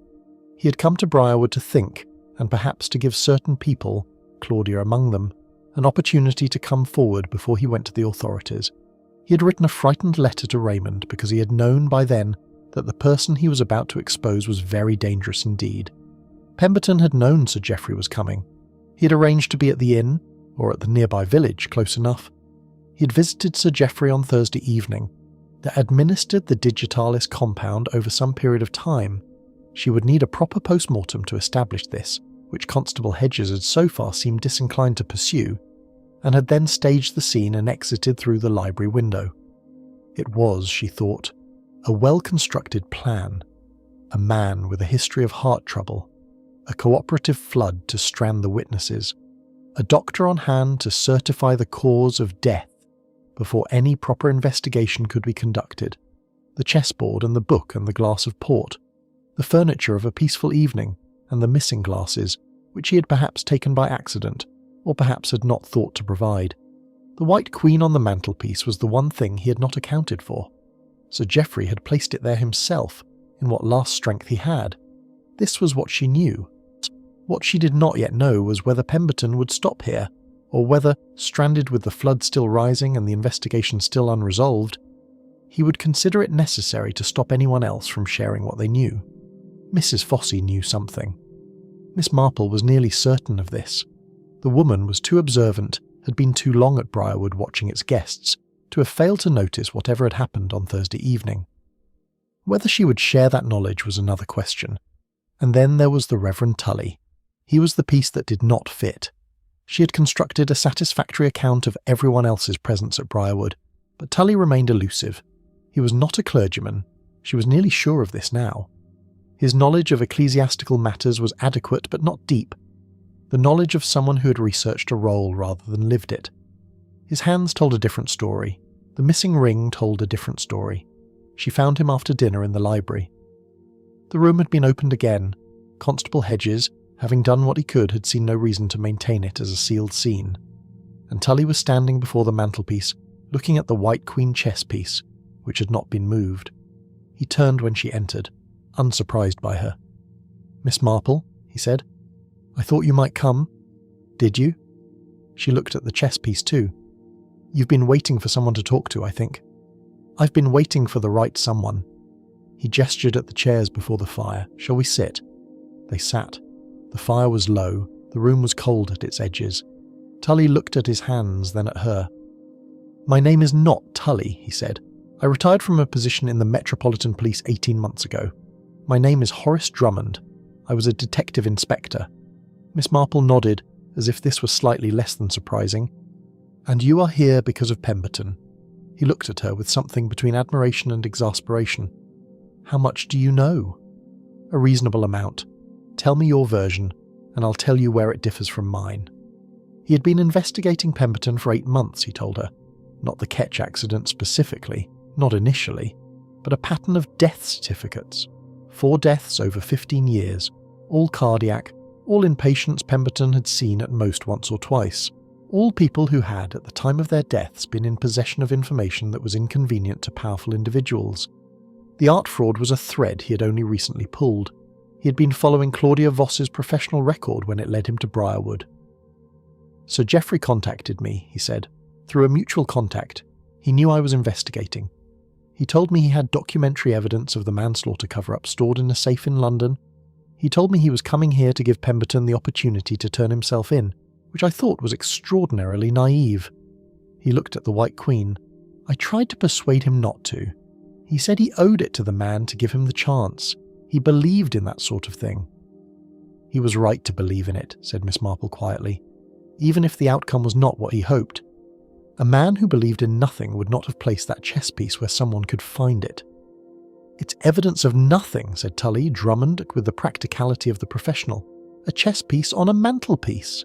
S1: He had come to Briarwood to think, and perhaps to give certain people, Claudia among them, an opportunity to come forward before he went to the authorities. He had written a frightened letter to Raymond because he had known by then that the person he was about to expose was very dangerous indeed. Pemberton had known Sir Geoffrey was coming. He had arranged to be at the inn, or at the nearby village, close enough. He had visited Sir Geoffrey on Thursday evening. They administered the digitalis compound over some period of time. She would need a proper post-mortem to establish this, which Constable Hedges had so far seemed disinclined to pursue, and had then staged the scene and exited through the library window. It was, she thought, a well-constructed plan. A man with a history of heart trouble, a cooperative flood to strand the witnesses, a doctor on hand to certify the cause of death, before any proper investigation could be conducted. The chessboard and the book and the glass of port, the furniture of a peaceful evening and the missing glasses, which he had perhaps taken by accident, or perhaps had not thought to provide. The White Queen on the mantelpiece was the one thing he had not accounted for. Sir Geoffrey had placed it there himself, in what last strength he had. This was what she knew. What she did not yet know was whether Pemberton would stop here, or whether, stranded with the flood still rising and the investigation still unresolved, he would consider it necessary to stop anyone else from sharing what they knew. Mrs. Fossey knew something. Miss Marple was nearly certain of this. The woman was too observant, had been too long at Briarwood watching its guests, to have failed to notice whatever had happened on Thursday evening. Whether she would share that knowledge was another question. And then there was the Reverend Tully. He was the piece that did not fit. She had constructed a satisfactory account of everyone else's presence at Briarwood, but Tully remained elusive. He was not a clergyman. She was nearly sure of this now. His knowledge of ecclesiastical matters was adequate but not deep. The knowledge of someone who had researched a role rather than lived it. His hands told a different story. The missing ring told a different story. She found him after dinner in the library. The room had been opened again. Constable Hedges, having done what he could, had seen no reason to maintain it as a sealed scene. And Tully was standing before the mantelpiece, looking at the White Queen chess piece, which had not been moved. He turned when she entered, unsurprised by her. "Miss Marple," he said, "I thought you might come." "Did you?" She looked at the chess piece too. "You've been waiting for someone to talk to, I think." "I've been waiting for the right someone." He gestured at the chairs before the fire. "Shall we sit?" They sat. The fire was low. The room was cold at its edges. Tully looked at his hands, then at her. "My name is not Tully," he said. "I retired from a position in the Metropolitan Police 18 months ago. My name is Horace Drummond. I was a detective inspector." Miss Marple nodded, as if this was slightly less than surprising. "And you are here because of Pemberton." He looked at her with something between admiration and exasperation. "How much do you know?" "A reasonable amount. Tell me your version, and I'll tell you where it differs from mine." He had been investigating Pemberton for 8 months, he told her. Not the Ketch accident specifically, not initially, but a pattern of death certificates. 4 deaths over 15 years, all cardiac, all in patients Pemberton had seen at most once or twice. All people who had, at the time of their deaths, been in possession of information that was inconvenient to powerful individuals. The art fraud was a thread he had only recently pulled. He had been following Claudia Voss's professional record when it led him to Briarwood. "Sir Geoffrey contacted me," he said, "through a mutual contact. He knew I was investigating. He told me he had documentary evidence of the manslaughter cover-up stored in a safe in London. He told me he was coming here to give Pemberton the opportunity to turn himself in, which I thought was extraordinarily naive." He looked at the White Queen. "I tried to persuade him not to. He said he owed it to the man to give him the chance. He believed in that sort of thing." "He was right to believe in it," said Miss Marple quietly, "even if the outcome was not what he hoped. A man who believed in nothing would not have placed that chess piece where someone could find it." "It's evidence of nothing," said Tully, Drummond with the practicality of the professional. "A chess piece on a mantelpiece."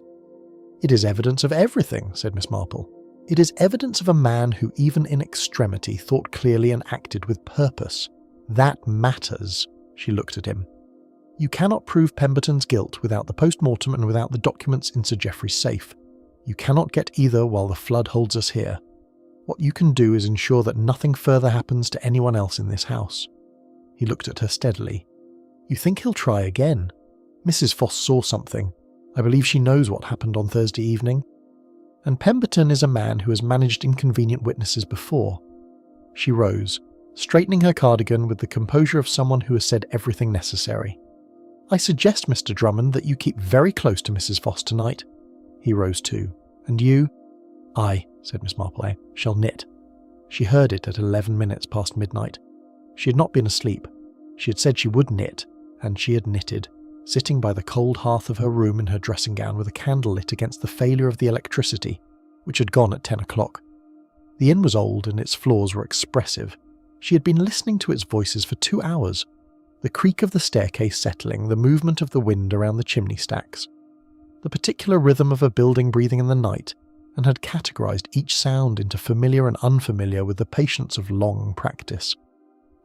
S1: "It is evidence of everything," said Miss Marple. "It is evidence of a man who, even in extremity, thought clearly and acted with purpose. That matters." She looked at him. "You cannot prove Pemberton's guilt without the post-mortem and without the documents in Sir Geoffrey's safe. You cannot get either while the flood holds us here. What you can do is ensure that nothing further happens to anyone else in this house." He looked at her steadily. "You think he'll try again? Mrs. Foss saw something. I believe she knows what happened on Thursday evening. And Pemberton is a man who has managed inconvenient witnesses before." She rose, straightening her cardigan with the composure of someone who has said everything necessary. "I suggest, Mr. Drummond, that you keep very close to Mrs. Foss tonight." He rose too. "And you?" "I," said Miss Marple, "shall knit." She heard it at 11 minutes past midnight. She had not been asleep. She had said she would knit, and she had knitted, sitting by the cold hearth of her room in her dressing gown with a candle lit against the failure of the electricity, which had gone at 10 o'clock. The inn was old and its floors were expressive. She had been listening to its voices for 2 hours. The creak of the staircase settling, the movement of the wind around the chimney stacks. The particular rhythm of a building breathing in the night, and had categorized each sound into familiar and unfamiliar with the patience of long practice.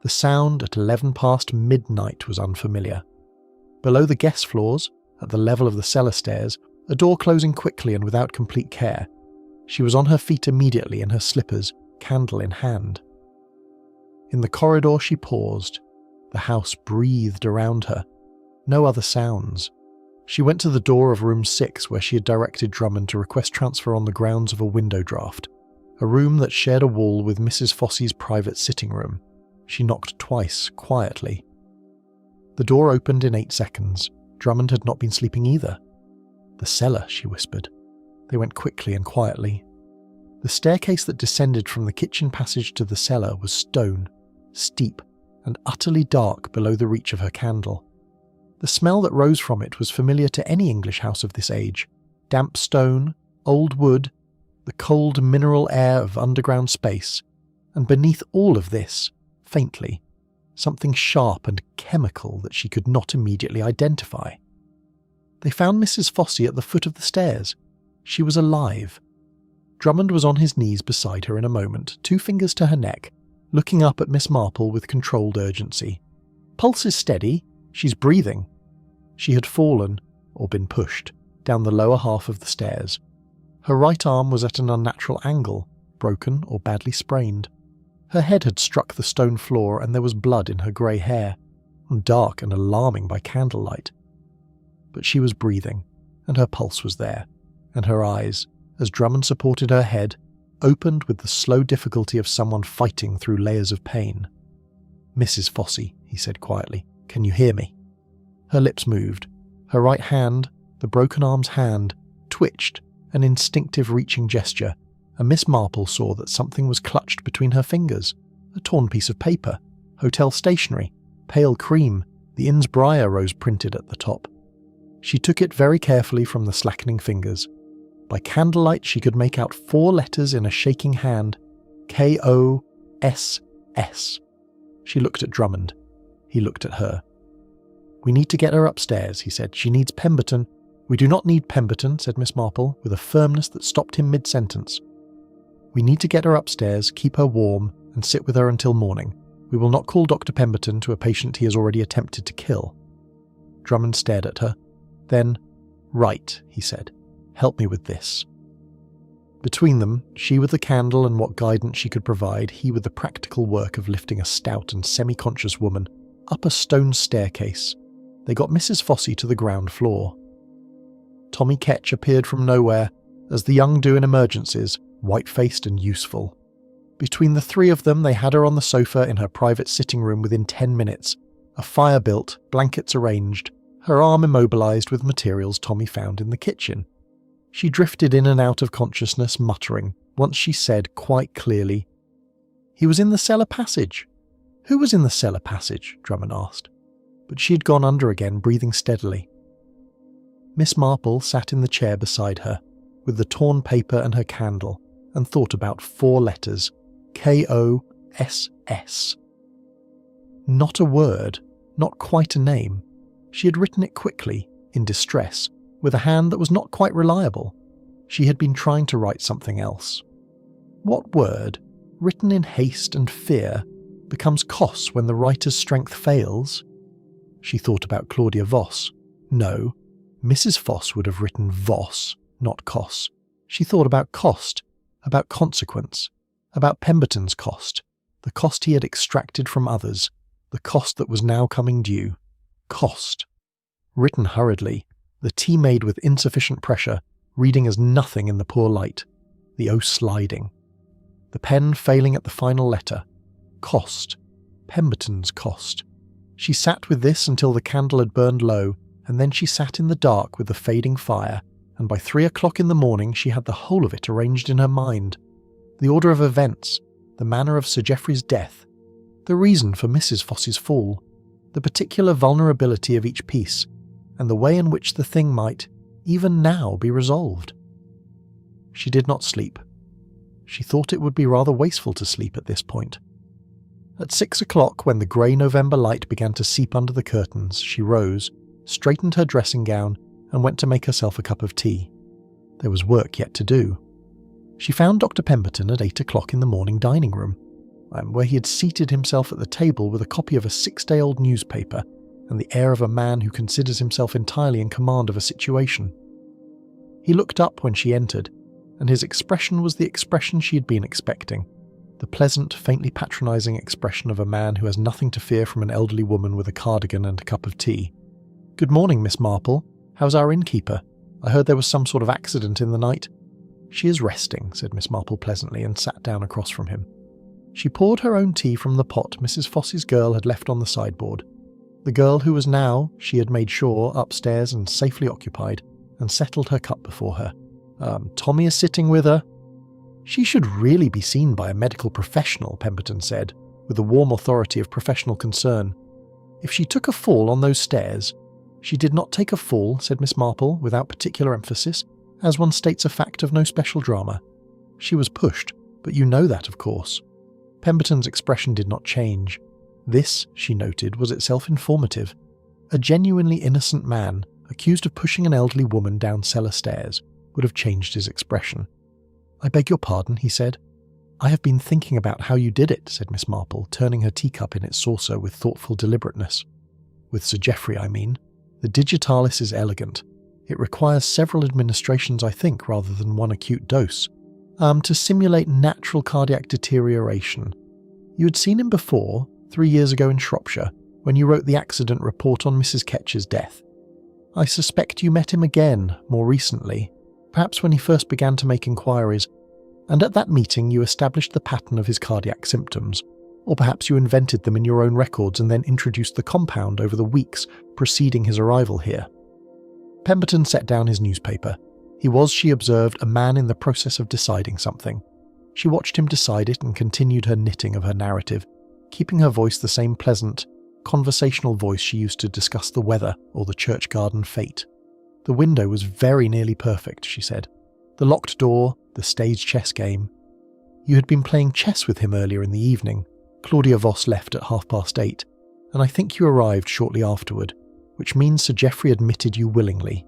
S1: The sound at 11 past midnight was unfamiliar. Below the guest floors, at the level of the cellar stairs, a door closing quickly and without complete care. She was on her feet immediately in her slippers, candle in hand. In the corridor she paused. The house breathed around her. No other sounds. She went to the door of room 6 where she had directed Drummond to request transfer on the grounds of a window draught, a room that shared a wall with Mrs. Fossey's private sitting room. She knocked twice, quietly. The door opened in 8 seconds. Drummond had not been sleeping either. "The cellar," she whispered. They went quickly and quietly. The staircase that descended from the kitchen passage to the cellar was stone, steep, and utterly dark below the reach of her candle. The smell that rose from it was familiar to any English house of this age. Damp stone, old wood, the cold mineral air of underground space, and beneath all of this, faintly, something sharp and chemical that she could not immediately identify. They found Mrs. Fossey at the foot of the stairs. She was alive. Drummond was on his knees beside her in a moment, 2 fingers to her neck, looking up at Miss Marple with controlled urgency. "Pulse is steady. She's breathing." She had fallen, or been pushed, down the lower half of the stairs. Her right arm was at an unnatural angle, broken or badly sprained. Her head had struck the stone floor and there was blood in her grey hair, dark and alarming by candlelight. But she was breathing, and her pulse was there, and her eyes, as Drummond supported her head, opened with the slow difficulty of someone fighting through layers of pain. "Mrs. Fossey," he said quietly, "can you hear me?" Her lips moved. Her right hand, the broken arm's hand, twitched, an instinctive reaching gesture, and Miss Marple saw that something was clutched between her fingers, a torn piece of paper, hotel stationery, pale cream, the inn's Briar rose printed at the top. She took it very carefully from the slackening fingers. By candlelight she could make out 4 letters in a shaking hand, K-O-S-S. She looked at Drummond. He looked at her. "We need to get her upstairs," he said. "She needs Pemberton." "We do not need Pemberton," said Miss Marple, with a firmness that stopped him mid-sentence. "We need to get her upstairs, keep her warm, and sit with her until morning. We will not call Dr. Pemberton to a patient he has already attempted to kill." Drummond stared at her. Then, "Right," he said. "Help me with this." Between them, she with the candle and what guidance she could provide, he with the practical work of lifting a stout and semi-conscious woman up a stone staircase, they got Mrs. Fossey to the ground floor. Tommy Ketch appeared from nowhere, as the young do in emergencies, white-faced and useful. Between the 3 of them, they had her on the sofa in her private sitting room within 10 minutes, a fire built, blankets arranged, her arm immobilized with materials Tommy found in the kitchen. She drifted in and out of consciousness, muttering. Once she said quite clearly, "He was in the cellar passage." "Who was in the cellar passage?" Drummond asked. But she had gone under again, breathing steadily. Miss Marple sat in the chair beside her, with the torn paper and her candle, and thought about 4 letters, K-O-S-S. Not a word, not quite a name. She had written it quickly, in distress, with a hand that was not quite reliable. She had been trying to write something else. What word, written in haste and fear, becomes Kos when the writer's strength fails? She thought about Claudia Voss. No, Mrs. Foss would have written Voss, not Kos. She thought about cost, about consequence, about Pemberton's cost, the cost he had extracted from others, the cost that was now coming due. Cost. Written hurriedly, the tea made with insufficient pressure, reading as nothing in the poor light, the O sliding. The pen failing at the final letter. Cost. Pemberton's cost. She sat with this until the candle had burned low, and then she sat in the dark with the fading fire, and by 3 o'clock in the morning she had the whole of it arranged in her mind. The order of events, the manner of Sir Geoffrey's death, the reason for Mrs. Fossey's fall, the particular vulnerability of each piece, and the way in which the thing might, even now, be resolved. She did not sleep. She thought it would be rather wasteful to sleep at this point. At 6 o'clock, when the grey November light began to seep under the curtains, she rose, straightened her dressing gown, and went to make herself a cup of tea. There was work yet to do. She found Dr. Pemberton at 8 o'clock in the morning dining room, where he had seated himself at the table with a copy of a 6-day-old newspaper and the air of a man who considers himself entirely in command of a situation. He looked up when she entered, and his expression was the expression she had been expecting, the pleasant, faintly patronising expression of a man who has nothing to fear from an elderly woman with a cardigan and a cup of tea. "Good morning, Miss Marple. How's our innkeeper? I heard there was some sort of accident in the night." "She is resting," said Miss Marple pleasantly, and sat down across from him. She poured her own tea from the pot Mrs. Fossey's girl had left on the sideboard. The girl who was now, she had made sure, upstairs and safely occupied, and settled her cup before her. "Tommy is sitting with her." "She should really be seen by a medical professional," Pemberton said, with the warm authority of professional concern. "If she took a fall on those stairs—" "She did not take a fall," said Miss Marple, without particular emphasis, as one states a fact of no special drama. "She was pushed, but you know that, of course." Pemberton's expression did not change. This, she noted, was itself informative. A genuinely innocent man, accused of pushing an elderly woman down cellar stairs, would have changed his expression. "I beg your pardon," he said. "I have been thinking about how you did it," said Miss Marple, turning her teacup in its saucer with thoughtful deliberateness. "With Sir Geoffrey, I mean. The digitalis is elegant. It requires several administrations, I think, rather than one acute dose. To simulate natural cardiac deterioration. You had seen him before, 3 years ago in Shropshire, when you wrote the accident report on Mrs. Ketch's death. I suspect you met him again, more recently, perhaps when he first began to make inquiries, and at that meeting you established the pattern of his cardiac symptoms, or perhaps you invented them in your own records and then introduced the compound over the weeks preceding his arrival here." Pemberton set down his newspaper. He was, she observed, a man in the process of deciding something. She watched him decide it and continued her knitting of her narrative, keeping her voice the same pleasant, conversational voice she used to discuss the weather or the church garden fate. "The window was very nearly perfect," she said. "The locked door, the staged chess game. You had been playing chess with him earlier in the evening. Claudia Voss left at 8:30, and I think you arrived shortly afterward, which means Sir Geoffrey admitted you willingly.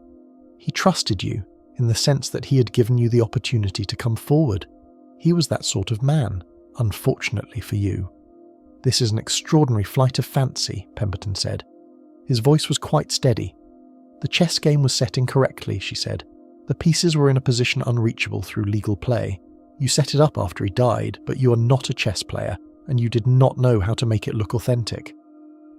S1: He trusted you, in the sense that he had given you the opportunity to come forward. He was that sort of man, unfortunately for you." "This is an extraordinary flight of fancy," Pemberton said. His voice was quite steady. "The chess game was set incorrectly," she said. "The pieces were in a position unreachable through legal play. You set it up after he died, but you are not a chess player, and you did not know how to make it look authentic.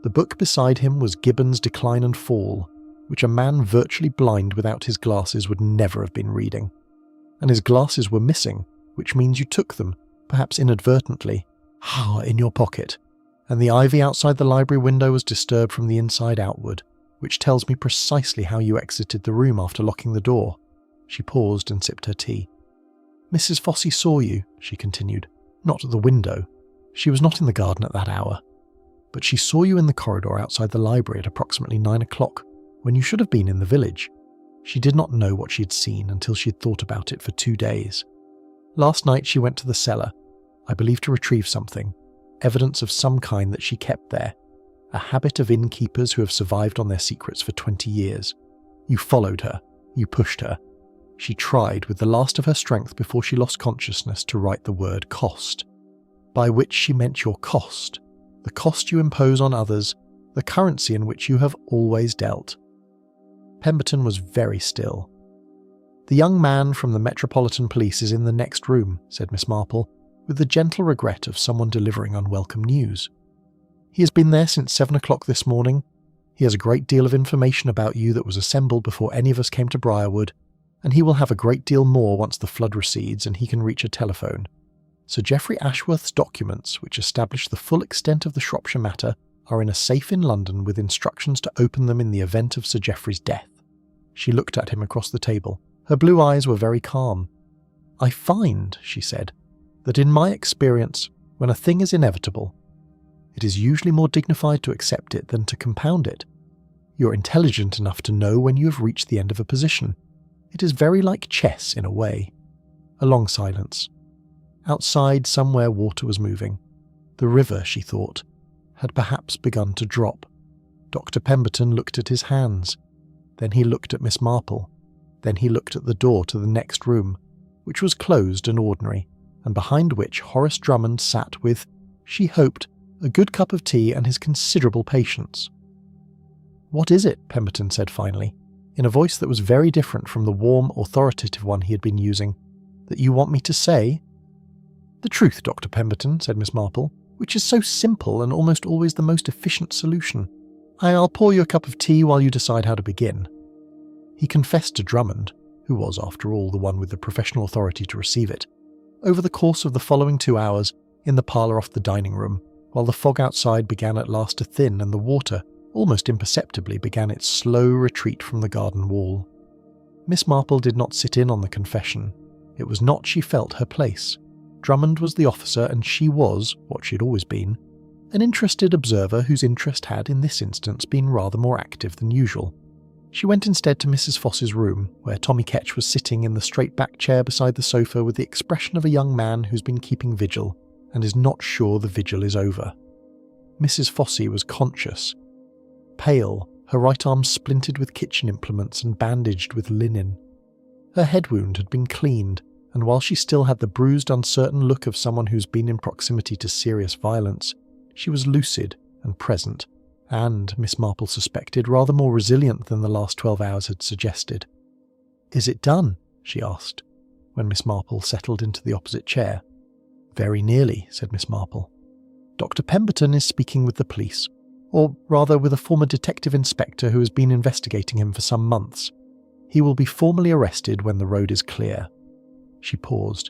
S1: The book beside him was Gibbon's Decline and Fall, which a man virtually blind without his glasses would never have been reading. And his glasses were missing, which means you took them, perhaps inadvertently, in your pocket. And the ivy outside the library window was disturbed from the inside outward, which tells me precisely how you exited the room after locking the door." She paused and sipped her tea. "Mrs. Fossey saw you," she continued, "not at the window. She was not in the garden at that hour. But she saw you in the corridor outside the library at approximately 9 o'clock, when you should have been in the village. She did not know what she had seen until she had thought about it for 2 days. Last night she went to the cellar, I believe to retrieve something, evidence of some kind that she kept there, a habit of innkeepers who have survived on their secrets for 20 years. You followed her, you pushed her. She tried with the last of her strength before she lost consciousness to write the word cost, by which she meant your cost, the cost you impose on others, the currency in which you have always dealt." Pemberton was very still. "The young man from the Metropolitan Police is in the next room," said Miss Marple, with the gentle regret of someone delivering unwelcome news. "He has been there since 7 o'clock this morning. He has a great deal of information about you that was assembled before any of us came to Briarwood, and he will have a great deal more once the flood recedes and he can reach a telephone. Sir Geoffrey Ashworth's documents, which establish the full extent of the Shropshire matter, are in a safe in London with instructions to open them in the event of Sir Geoffrey's death." She looked at him across the table. Her blue eyes were very calm. "I find," she said, "that in my experience, when a thing is inevitable, it is usually more dignified to accept it than to compound it. You're intelligent enough to know when you have reached the end of a position. It is very like chess in a way." A long silence. Outside, somewhere water was moving. The river, she thought, had perhaps begun to drop. Dr. Pemberton looked at his hands. Then he looked at Miss Marple. Then he looked at the door to the next room, which was closed and ordinary, and behind which Horace Drummond sat with, she hoped, a good cup of tea and his considerable patience. "What is it?" Pemberton said finally, in a voice that was very different from the warm, authoritative one he had been using. "That you want me to say?" "The truth, Dr. Pemberton," said Miss Marple, "which is so simple and almost always the most efficient solution. I'll pour you a cup of tea while you decide how to begin." He confessed to Drummond, who was, after all, the one with the professional authority to receive it, over the course of the following 2 hours in the parlour off the dining room, while the fog outside began at last to thin and the water, almost imperceptibly, began its slow retreat from the garden wall. Miss Marple did not sit in on the confession. It was not, she felt, her place. Drummond was the officer, and she was, what she had always been, an interested observer whose interest had, in this instance, been rather more active than usual. She went instead to Mrs. Foss's room, where Tommy Ketch was sitting in the straight-back chair beside the sofa with the expression of a young man who's been keeping vigil and is not sure the vigil is over. Mrs. Fossey was conscious, pale, her right arm splintered with kitchen implements and bandaged with linen. Her head wound had been cleaned, and while she still had the bruised, uncertain look of someone who's been in proximity to serious violence, she was lucid and present, and, Miss Marple suspected, rather more resilient than the last 12 hours had suggested. "Is it done?" she asked, when Miss Marple settled into the opposite chair. "Very nearly," said Miss Marple. "Dr. Pemberton is speaking with the police, or rather with a former detective inspector who has been investigating him for some months. He will be formally arrested when the road is clear." She paused.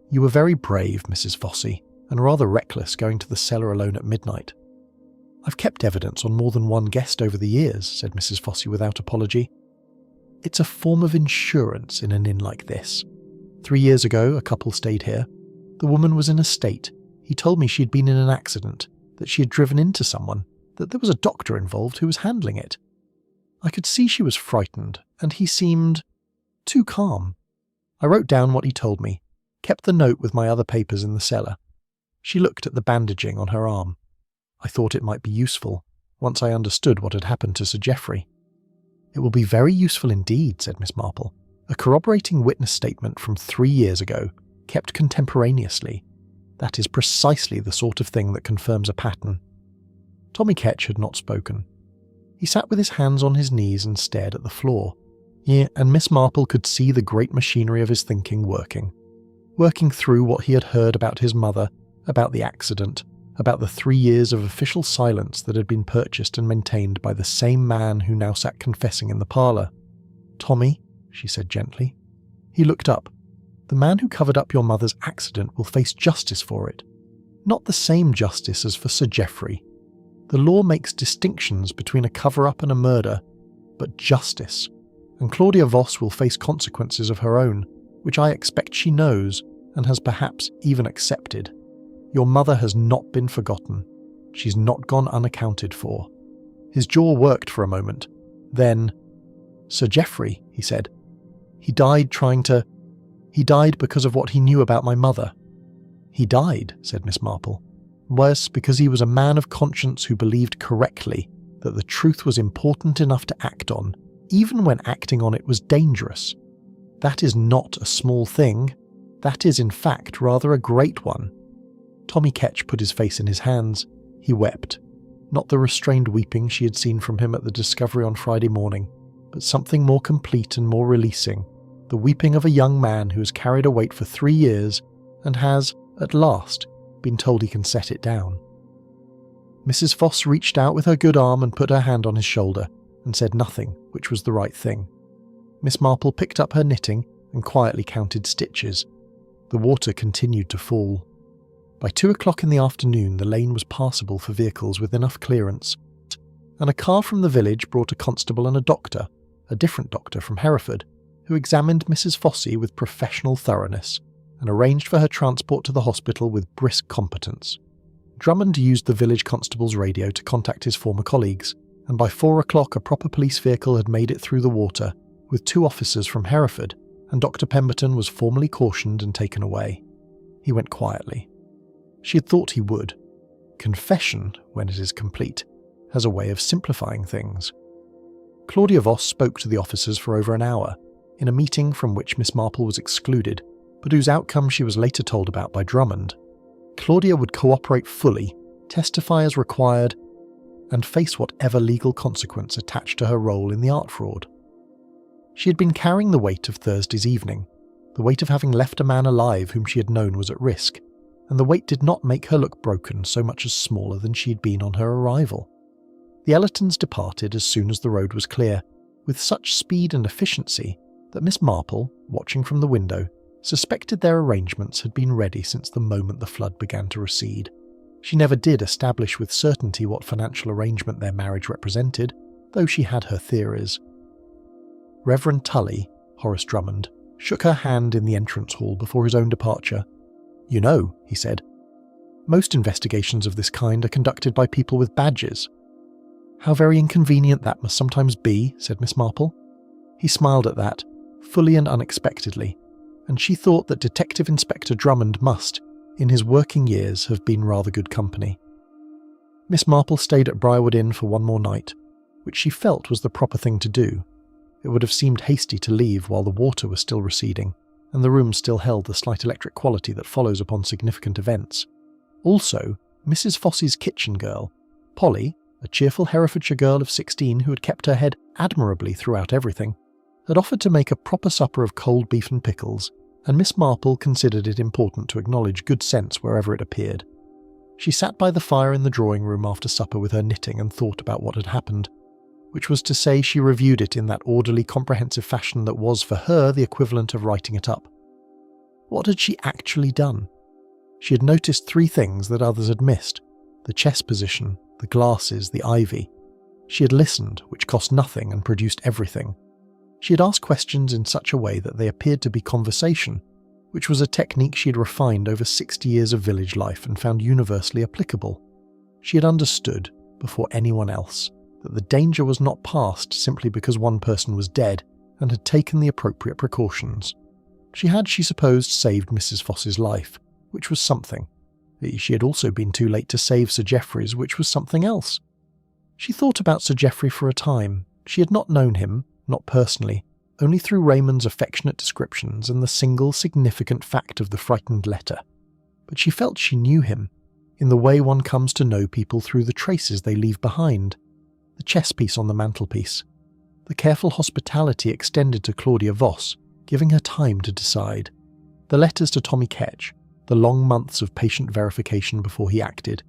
S1: "You were very brave, Mrs. Fossey, and rather reckless going to the cellar alone at midnight." "I've kept evidence on more than one guest over the years," said Mrs. Fossey without apology. "It's a form of insurance in an inn like this. 3 years ago, a couple stayed here. The woman was in a state. He told me she'd been in an accident, that she had driven into someone, that there was a doctor involved who was handling it. I could see she was frightened, and he seemed too calm. I wrote down what he told me, kept the note with my other papers in the cellar." She looked at the bandaging on her arm. "I thought it might be useful, once I understood what had happened to Sir Geoffrey." "It will be very useful indeed," said Miss Marple. "A corroborating witness statement from 3 years ago, kept contemporaneously. That is precisely the sort of thing that confirms a pattern." Tommy Ketch had not spoken. He sat with his hands on his knees and stared at the floor. And Miss Marple could see the great machinery of his thinking working through what he had heard about his mother, about the accident, about the 3 years of official silence that had been purchased and maintained by the same man who now sat confessing in the parlour. "Tommy," she said gently. He looked up. "The man who covered up your mother's accident will face justice for it. Not the same justice as for Sir Geoffrey. The law makes distinctions between a cover-up and a murder, but justice. And Claudia Voss will face consequences of her own, which I expect she knows, and has perhaps even accepted. Your mother has not been forgotten. She's not gone unaccounted for." His jaw worked for a moment. Then, "Sir Geoffrey," he said. He died because of what he knew about my mother." "He died," said Miss Marple. "Worse, because he was a man of conscience who believed correctly that the truth was important enough to act on, even when acting on it was dangerous. That is not a small thing. That is, in fact, rather a great one." Tommy Ketch put his face in his hands. He wept. Not the restrained weeping she had seen from him at the discovery on Friday morning, but something more complete and more releasing. The weeping of a young man who has carried a weight for 3 years and has, at last, been told he can set it down. Mrs. Foss reached out with her good arm and put her hand on his shoulder, and said nothing, which was the right thing. Miss Marple picked up her knitting and quietly counted stitches. The water continued to fall. By 2 o'clock in the afternoon the lane was passable for vehicles with enough clearance, and a car from the village brought a constable and a doctor, a different doctor from Hereford, who examined Mrs. Fossey with professional thoroughness, and arranged for her transport to the hospital with brisk competence. Drummond used the village constable's radio to contact his former colleagues, and by 4 o'clock a proper police vehicle had made it through the water, with 2 officers from Hereford, and Dr. Pemberton was formally cautioned and taken away. He went quietly. She had thought he would. Confession, when it is complete, has a way of simplifying things. Claudia Voss spoke to the officers for over an hour, in a meeting from which Miss Marple was excluded, but whose outcome she was later told about by Drummond, Claudia would cooperate fully, testify as required, and face whatever legal consequence attached to her role in the art fraud. She had been carrying the weight of Thursday's evening, the weight of having left a man alive whom she had known was at risk, and the weight did not make her look broken so much as smaller than she had been on her arrival. The Ellertons departed as soon as the road was clear, with such speed and efficiency that Miss Marple, watching from the window, suspected their arrangements had been ready since the moment the flood began to recede. She never did establish with certainty what financial arrangement their marriage represented, though she had her theories. Reverend Tully, Horace Drummond, shook her hand in the entrance hall before his own departure. "You know," he said, "most investigations of this kind are conducted by people with badges." "How very inconvenient that must sometimes be," said Miss Marple. He smiled at that, fully and unexpectedly, and she thought that Detective Inspector Drummond must, in his working years, have been rather good company. Miss Marple stayed at Briarwood Inn for one more night, which she felt was the proper thing to do. It would have seemed hasty to leave while the water was still receding, and the room still held the slight electric quality that follows upon significant events. Also, Mrs. Fossey's kitchen girl, Polly, a cheerful Herefordshire girl of 16 who had kept her head admirably throughout everything, had offered to make a proper supper of cold beef and pickles, and Miss Marple considered it important to acknowledge good sense wherever it appeared. She sat by the fire in the drawing-room after supper with her knitting and thought about what had happened, which was to say she reviewed it in that orderly, comprehensive fashion that was for her the equivalent of writing it up. What had she actually done? She had noticed 3 things that others had missed: the chess position, the glasses, the ivy. She had listened, which cost nothing and produced everything. She had asked questions in such a way that they appeared to be conversation, which was a technique she had refined over 60 years of village life and found universally applicable. She had understood, before anyone else, that the danger was not past simply because one person was dead, and had taken the appropriate precautions. She had, she supposed, saved Mrs. Foss's life, which was something. She had also been too late to save Sir Geoffrey's, which was something else. She thought about Sir Geoffrey for a time. She had not known him, not personally, only through Raymond's affectionate descriptions and the single significant fact of the frightened letter. But she felt she knew him, in the way one comes to know people through the traces they leave behind. The chess piece on the mantelpiece, the careful hospitality extended to Claudia Voss, giving her time to decide, the letters to Tommy Ketch, the long months of patient verification before he acted.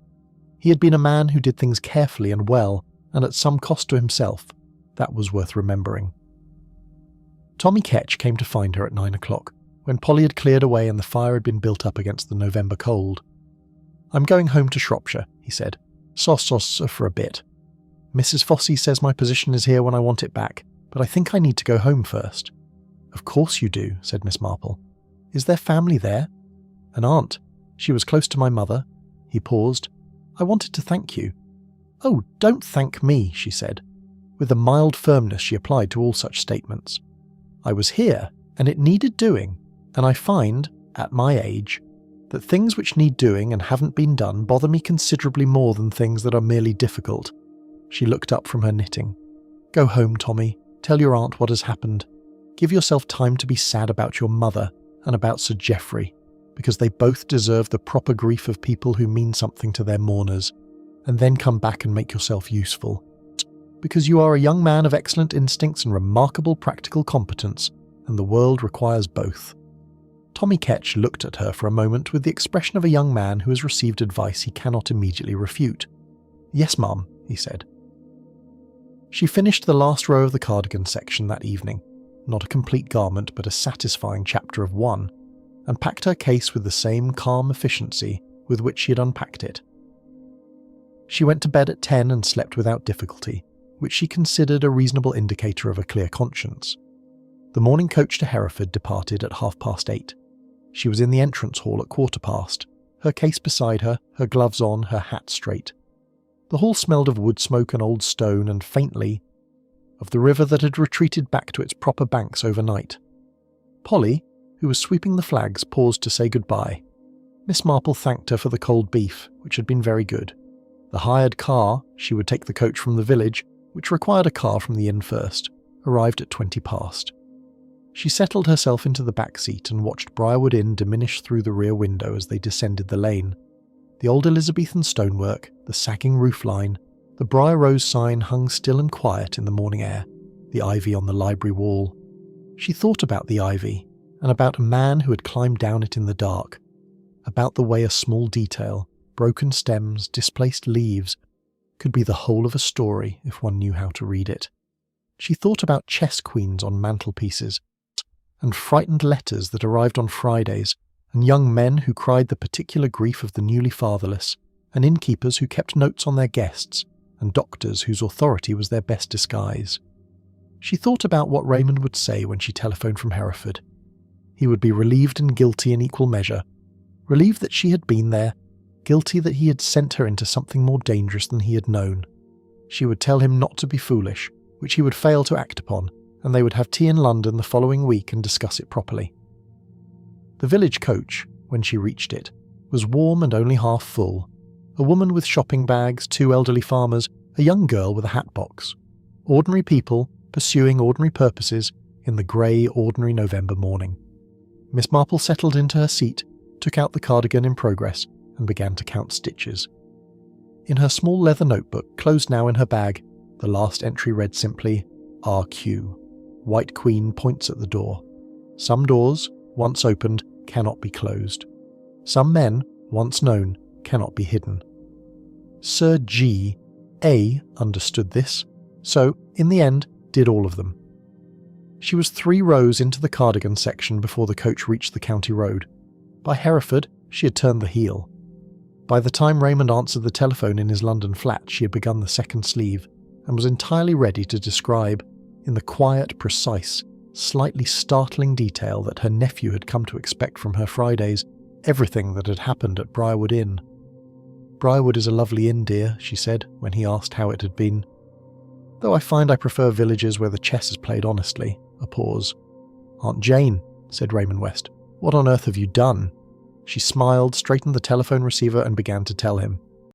S1: He had been a man who did things carefully and well, and at some cost to himself. That was worth remembering. Tommy Ketch came to find her at 9 o'clock, when Polly had cleared away and the fire had been built up against the November cold. "I'm going home to Shropshire," he said. "Sos for a bit. Mrs. Fossey says my position is here when I want it back, but I think I need to go home first." "Of course you do," said Miss Marple. "Is there family there?" "An aunt. She was close to my mother." He paused. "I wanted to thank you." "Oh, don't thank me," she said, with the mild firmness she applied to all such statements. "I was here, and it needed doing, and I find, at my age, that things which need doing and haven't been done bother me considerably more than things that are merely difficult." She looked up from her knitting. "Go home, Tommy. Tell your aunt what has happened. Give yourself time to be sad about your mother and about Sir Geoffrey, because they both deserve the proper grief of people who mean something to their mourners, and then come back and make yourself useful. Because you are a young man of excellent instincts and remarkable practical competence, and the world requires both." Tommy Ketch looked at her for a moment with the expression of a young man who has received advice he cannot immediately refute. "Yes, ma'am," he said. She finished the last row of the cardigan section that evening, not a complete garment but a satisfying chapter of one, and packed her case with the same calm efficiency with which she had unpacked it. She went to bed at 10 and slept without difficulty, which she considered a reasonable indicator of a clear conscience. The morning coach to Hereford departed at 8:30. She was in the entrance hall at 15:15, her case beside her, her gloves on, her hat straight. The hall smelled of wood smoke and old stone and, faintly, of the river that had retreated back to its proper banks overnight. Polly, who was sweeping the flags, paused to say goodbye. Miss Marple thanked her for the cold beef, which had been very good. The hired car, she would take the coach from the village, which required a car from the inn first, arrived at 20 past. She settled herself into the back seat and watched Briarwood Inn diminish through the rear window as they descended the lane. The old Elizabethan stonework, the sagging roofline, the Briar Rose sign hung still and quiet in the morning air, the ivy on the library wall. She thought about the ivy, and about a man who had climbed down it in the dark, about the way a small detail, broken stems, displaced leaves, could be the whole of a story if one knew how to read it. She thought about chess queens on mantelpieces, and frightened letters that arrived on Fridays, and young men who cried the particular grief of the newly fatherless, and innkeepers who kept notes on their guests, and doctors whose authority was their best disguise. She thought about what Raymond would say when she telephoned from Hereford. He would be relieved and guilty in equal measure, relieved that she had been there, guilty that he had sent her into something more dangerous than he had known. She would tell him not to be foolish, which he would fail to act upon, and they would have tea in London the following week and discuss it properly. The village coach, when she reached it, was warm and only half full. A woman with shopping bags, 2 elderly farmers, a young girl with a hat box. Ordinary people pursuing ordinary purposes in the grey, ordinary November morning. Miss Marple settled into her seat, took out the cardigan in progress, and began to count stitches. In her small leather notebook, closed now in her bag, the last entry read simply, RQ. White Queen points at the door. Some doors, once opened, cannot be closed. Some men, once known, cannot be hidden. Sir G. A. understood this, so, in the end, did all of them. She was 3 rows into the cardigan section before the coach reached the county road. By Hereford, she had turned the heel. By the time Raymond answered the telephone in his London flat, she had begun the second sleeve, and was entirely ready to describe, in the quiet, precise, slightly startling detail that her nephew had come to expect from her Fridays, everything that had happened at Briarwood Inn. "Briarwood is a lovely inn, dear," she said, when he asked how it had been. "Though I find I prefer villages where the chess is played honestly." A pause. "Aunt Jane," said Raymond West, "what on earth have you done?" She smiled, straightened the telephone receiver and began to tell him.